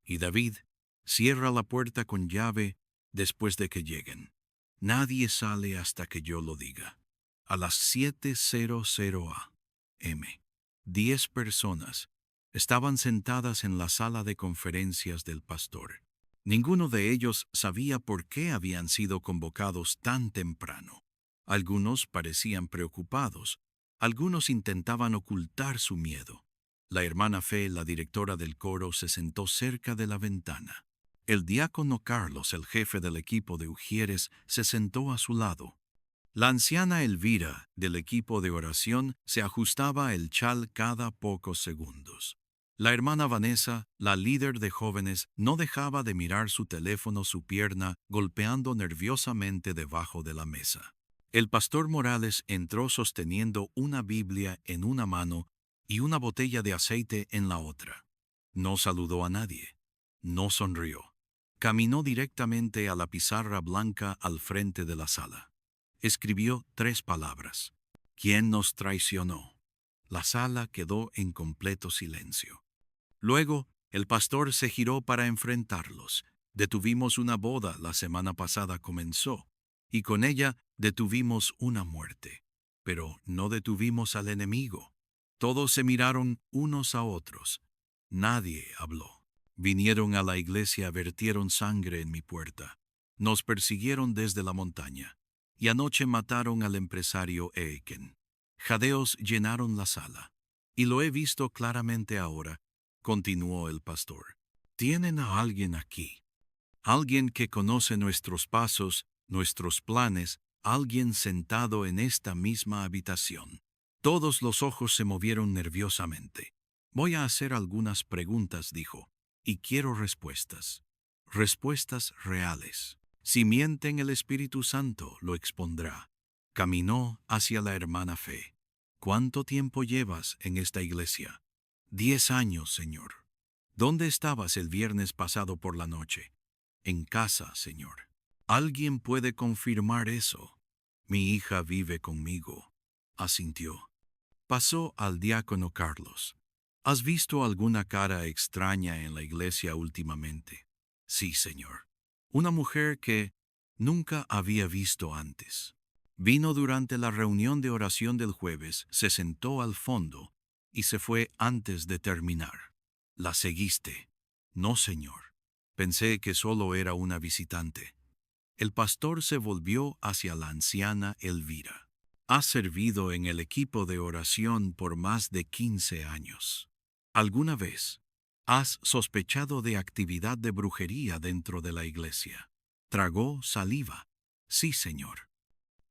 Y David cierra la puerta con llave después de que lleguen. Nadie sale hasta que yo lo diga. A las 7:00 a.m. 10 personas estaban sentadas en la sala de conferencias del pastor. Ninguno de ellos sabía por qué habían sido convocados tan temprano. Algunos parecían preocupados, algunos intentaban ocultar su miedo. La hermana Fe, la directora del coro, se sentó cerca de la ventana. El diácono Carlos, el jefe del equipo de ujieres, se sentó a su lado. La anciana Elvira, del equipo de oración, se ajustaba el chal cada pocos segundos. La hermana Vanessa, la líder de jóvenes, no dejaba de mirar su teléfono, su pierna, golpeando nerviosamente debajo de la mesa. El pastor Morales entró sosteniendo una Biblia en una mano y una botella de aceite en la otra. No saludó a nadie. No sonrió. Caminó directamente a la pizarra blanca al frente de la sala. Escribió 3 palabras. ¿Quién nos traicionó? La sala quedó en completo silencio. Luego, el pastor se giró para enfrentarlos. Detuvimos una boda la semana pasada, comenzó, y con ella detuvimos una muerte. Pero no detuvimos al enemigo. Todos se miraron unos a otros. Nadie habló. Vinieron a la iglesia, vertieron sangre en mi puerta. Nos persiguieron desde la montaña. Y anoche mataron al empresario Eiken. Jadeos llenaron la sala. Y lo he visto claramente ahora, continuó el pastor. Tienen a alguien aquí. Alguien que conoce nuestros pasos, nuestros planes, alguien sentado en esta misma habitación. Todos los ojos se movieron nerviosamente. Voy a hacer algunas preguntas, dijo, y quiero respuestas. Respuestas reales. Si mienten, el Espíritu Santo lo expondrá. Caminó hacia la hermana Fe. ¿Cuánto tiempo llevas en esta iglesia? 10 años, Señor. ¿Dónde estabas el viernes pasado por la noche? En casa, Señor. ¿Alguien puede confirmar eso? Mi hija vive conmigo. Asintió. Pasó al diácono Carlos. ¿Has visto alguna cara extraña en la iglesia últimamente? Sí, señor. Una mujer que nunca había visto antes. Vino durante la reunión de oración del jueves, se sentó al fondo y se fue antes de terminar. ¿La seguiste? No, señor. Pensé que solo era una visitante. El pastor se volvió hacia la anciana Elvira. Has servido en el equipo de oración por más de 15 años. ¿Alguna vez has sospechado de actividad de brujería dentro de la iglesia? Tragó saliva. Sí, señor.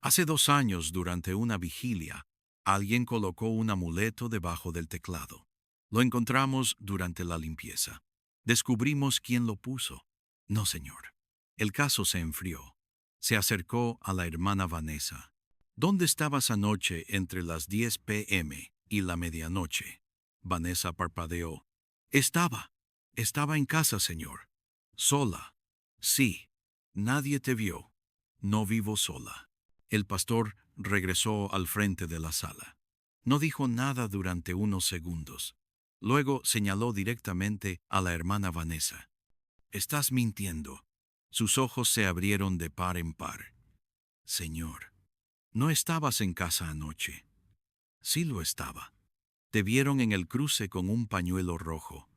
Hace 2 años, durante una vigilia, alguien colocó un amuleto debajo del teclado. Lo encontramos durante la limpieza. Descubrimos quién lo puso. No, señor. El caso se enfrió. Se acercó a la hermana Vanessa. ¿Dónde estabas anoche entre las 10 p.m. y la medianoche? Vanessa parpadeó. Estaba en casa, señor. Sola. Sí. Nadie te vio. No vivo sola. El pastor regresó al frente de la sala. No dijo nada durante unos segundos. Luego señaló directamente a la hermana Vanessa. Estás mintiendo. Sus ojos se abrieron de par en par. Señor, no estabas en casa anoche. Sí lo estaba. Te vieron en el cruce con un pañuelo rojo.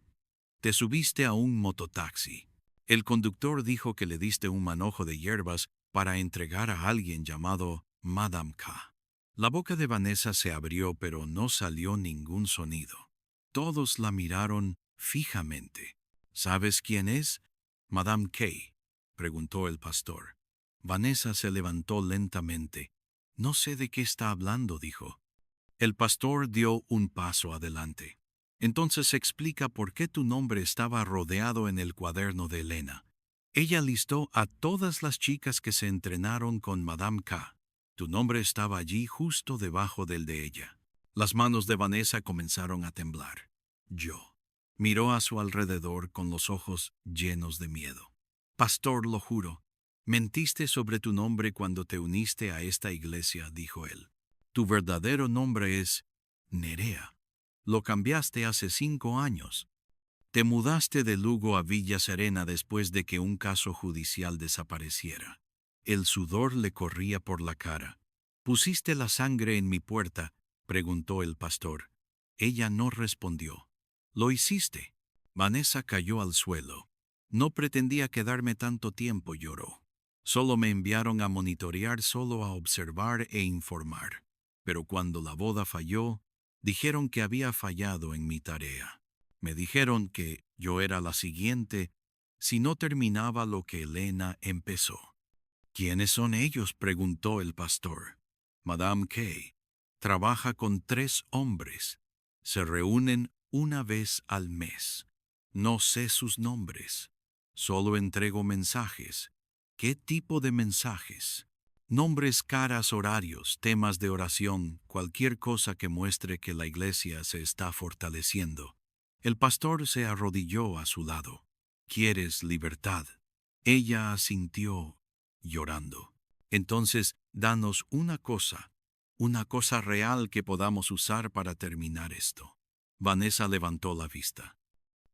Te subiste a un mototaxi. El conductor dijo que le diste un manojo de hierbas para entregar a alguien llamado Madame K. La boca de Vanessa se abrió, pero no salió ningún sonido. Todos la miraron fijamente. ¿Sabes quién es? Madame K, preguntó el pastor. Vanessa se levantó lentamente. No sé de qué está hablando, dijo. El pastor dio un paso adelante. Entonces explica por qué tu nombre estaba rodeado en el cuaderno de Elena. Ella listó a todas las chicas que se entrenaron con Madame K. Tu nombre estaba allí justo debajo del de ella. Las manos de Vanessa comenzaron a temblar. Yo. Miró a su alrededor con los ojos llenos de miedo. Pastor, lo juro, mentiste sobre tu nombre cuando te uniste a esta iglesia, dijo él. Tu verdadero nombre es Nerea. Lo cambiaste hace 5 años. Te mudaste de Lugo a Villa Serena después de que un caso judicial desapareciera. El sudor le corría por la cara. ¿Pusiste la sangre en mi puerta?, preguntó el pastor. Ella no respondió. ¿Lo hiciste? Vanessa cayó al suelo. No pretendía quedarme tanto tiempo, lloró. Solo me enviaron a monitorear, solo a observar e informar. Pero cuando la boda falló, dijeron que había fallado en mi tarea. Me dijeron que yo era la siguiente si no terminaba lo que Elena empezó. ¿Quiénes son ellos?, preguntó el pastor. Madame K. Trabaja con 3 hombres. Se reúnen una vez al mes. No sé sus nombres. Solo entrego mensajes. ¿Qué tipo de mensajes? Nombres, caras, horarios, temas de oración, cualquier cosa que muestre que la iglesia se está fortaleciendo. El pastor se arrodilló a su lado. ¿Quieres libertad? Ella asintió, llorando. Entonces, danos una cosa real que podamos usar para terminar esto. Vanessa levantó la vista.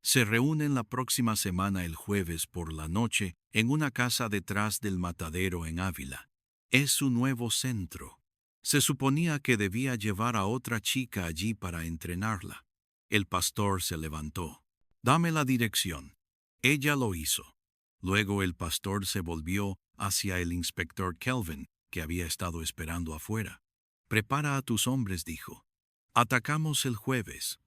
Se reúnen la próxima semana el jueves por la noche en una casa detrás del matadero en Ávila. Es su nuevo centro. Se suponía que debía llevar a otra chica allí para entrenarla. El pastor se levantó. Dame la dirección. Ella lo hizo. Luego el pastor se volvió hacia el inspector Kelvin, que había estado esperando afuera. Prepara a tus hombres, dijo. Atacamos el jueves.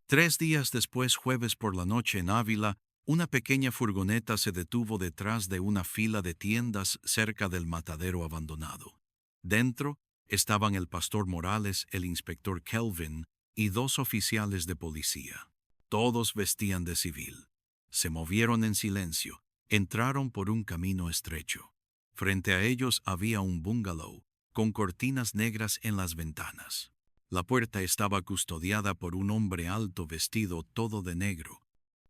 3 días después, jueves por la noche en Ávila, una pequeña furgoneta se detuvo detrás de una fila de tiendas cerca del matadero abandonado. Dentro estaban el pastor Morales, el inspector Kelvin y 2 oficiales de policía. Todos vestían de civil. Se movieron en silencio. Entraron por un camino estrecho. Frente a ellos había un bungalow, con cortinas negras en las ventanas. La puerta estaba custodiada por un hombre alto vestido todo de negro.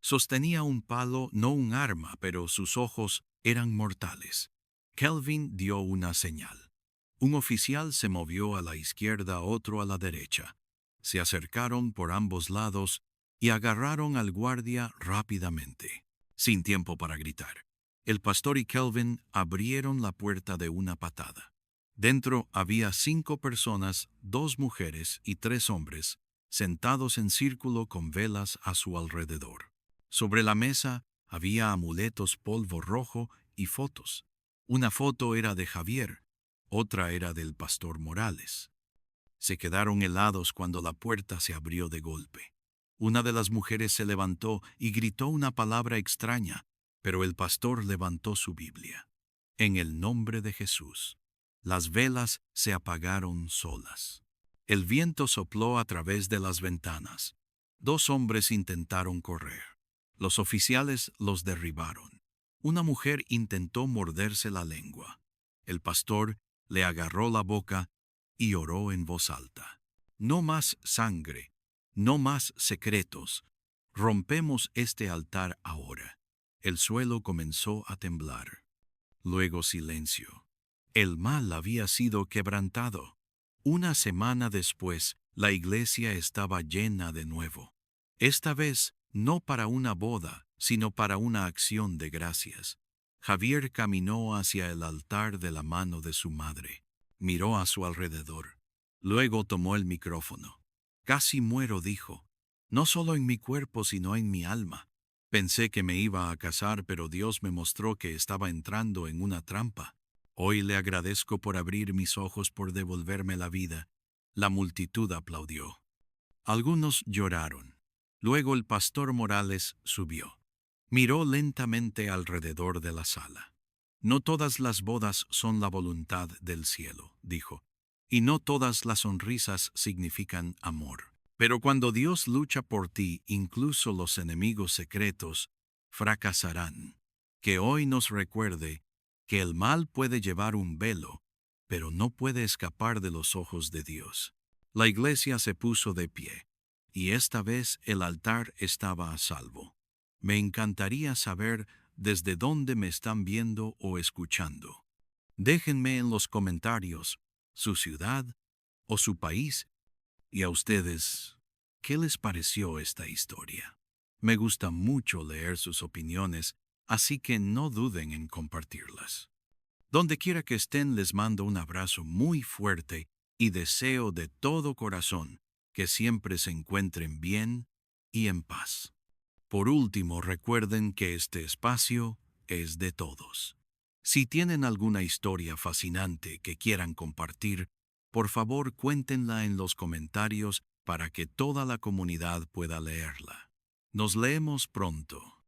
Sostenía un palo, no un arma, pero sus ojos eran mortales. Kelvin dio una señal. Un oficial se movió a la izquierda, otro a la derecha. Se acercaron por ambos lados y agarraron al guardia rápidamente, sin tiempo para gritar. El pastor y Kelvin abrieron la puerta de una patada. Dentro había 5 personas, 2 mujeres y 3 hombres, sentados en círculo con velas a su alrededor. Sobre la mesa había amuletos polvo rojo y fotos. Una foto era de Javier, otra era del pastor Morales. Se quedaron helados cuando la puerta se abrió de golpe. Una de las mujeres se levantó y gritó una palabra extraña, pero el pastor levantó su Biblia. En el nombre de Jesús. Las velas se apagaron solas. El viento sopló a través de las ventanas. 2 hombres intentaron correr. Los oficiales los derribaron. Una mujer intentó morderse la lengua. El pastor le agarró la boca y oró en voz alta. No más sangre, no más secretos. Rompemos este altar ahora. El suelo comenzó a temblar. Luego silencio. El mal había sido quebrantado. Una semana después, la iglesia estaba llena de nuevo. Esta vez, no para una boda, sino para una acción de gracias. Javier caminó hacia el altar de la mano de su madre. Miró a su alrededor. Luego tomó el micrófono. Casi muero, dijo. No solo en mi cuerpo, sino en mi alma. Pensé que me iba a casar, pero Dios me mostró que estaba entrando en una trampa. Hoy le agradezco por abrir mis ojos, por devolverme la vida. La multitud aplaudió. Algunos lloraron. Luego el pastor Morales subió. Miró lentamente alrededor de la sala. No todas las bodas son la voluntad del cielo, dijo, y no todas las sonrisas significan amor. Pero cuando Dios lucha por ti, incluso los enemigos secretos fracasarán. Que hoy nos recuerde que el mal puede llevar un velo, pero no puede escapar de los ojos de Dios. La iglesia se puso de pie, y esta vez el altar estaba a salvo. Me encantaría saber desde dónde me están viendo o escuchando. Déjenme en los comentarios su ciudad o su país, y a ustedes, ¿qué les pareció esta historia? Me gusta mucho leer sus opiniones, así que no duden en compartirlas. Donde quiera que estén, les mando un abrazo muy fuerte y deseo de todo corazón que siempre se encuentren bien y en paz. Por último, recuerden que este espacio es de todos. Si tienen alguna historia fascinante que quieran compartir, por favor cuéntenla en los comentarios para que toda la comunidad pueda leerla. Nos leemos pronto.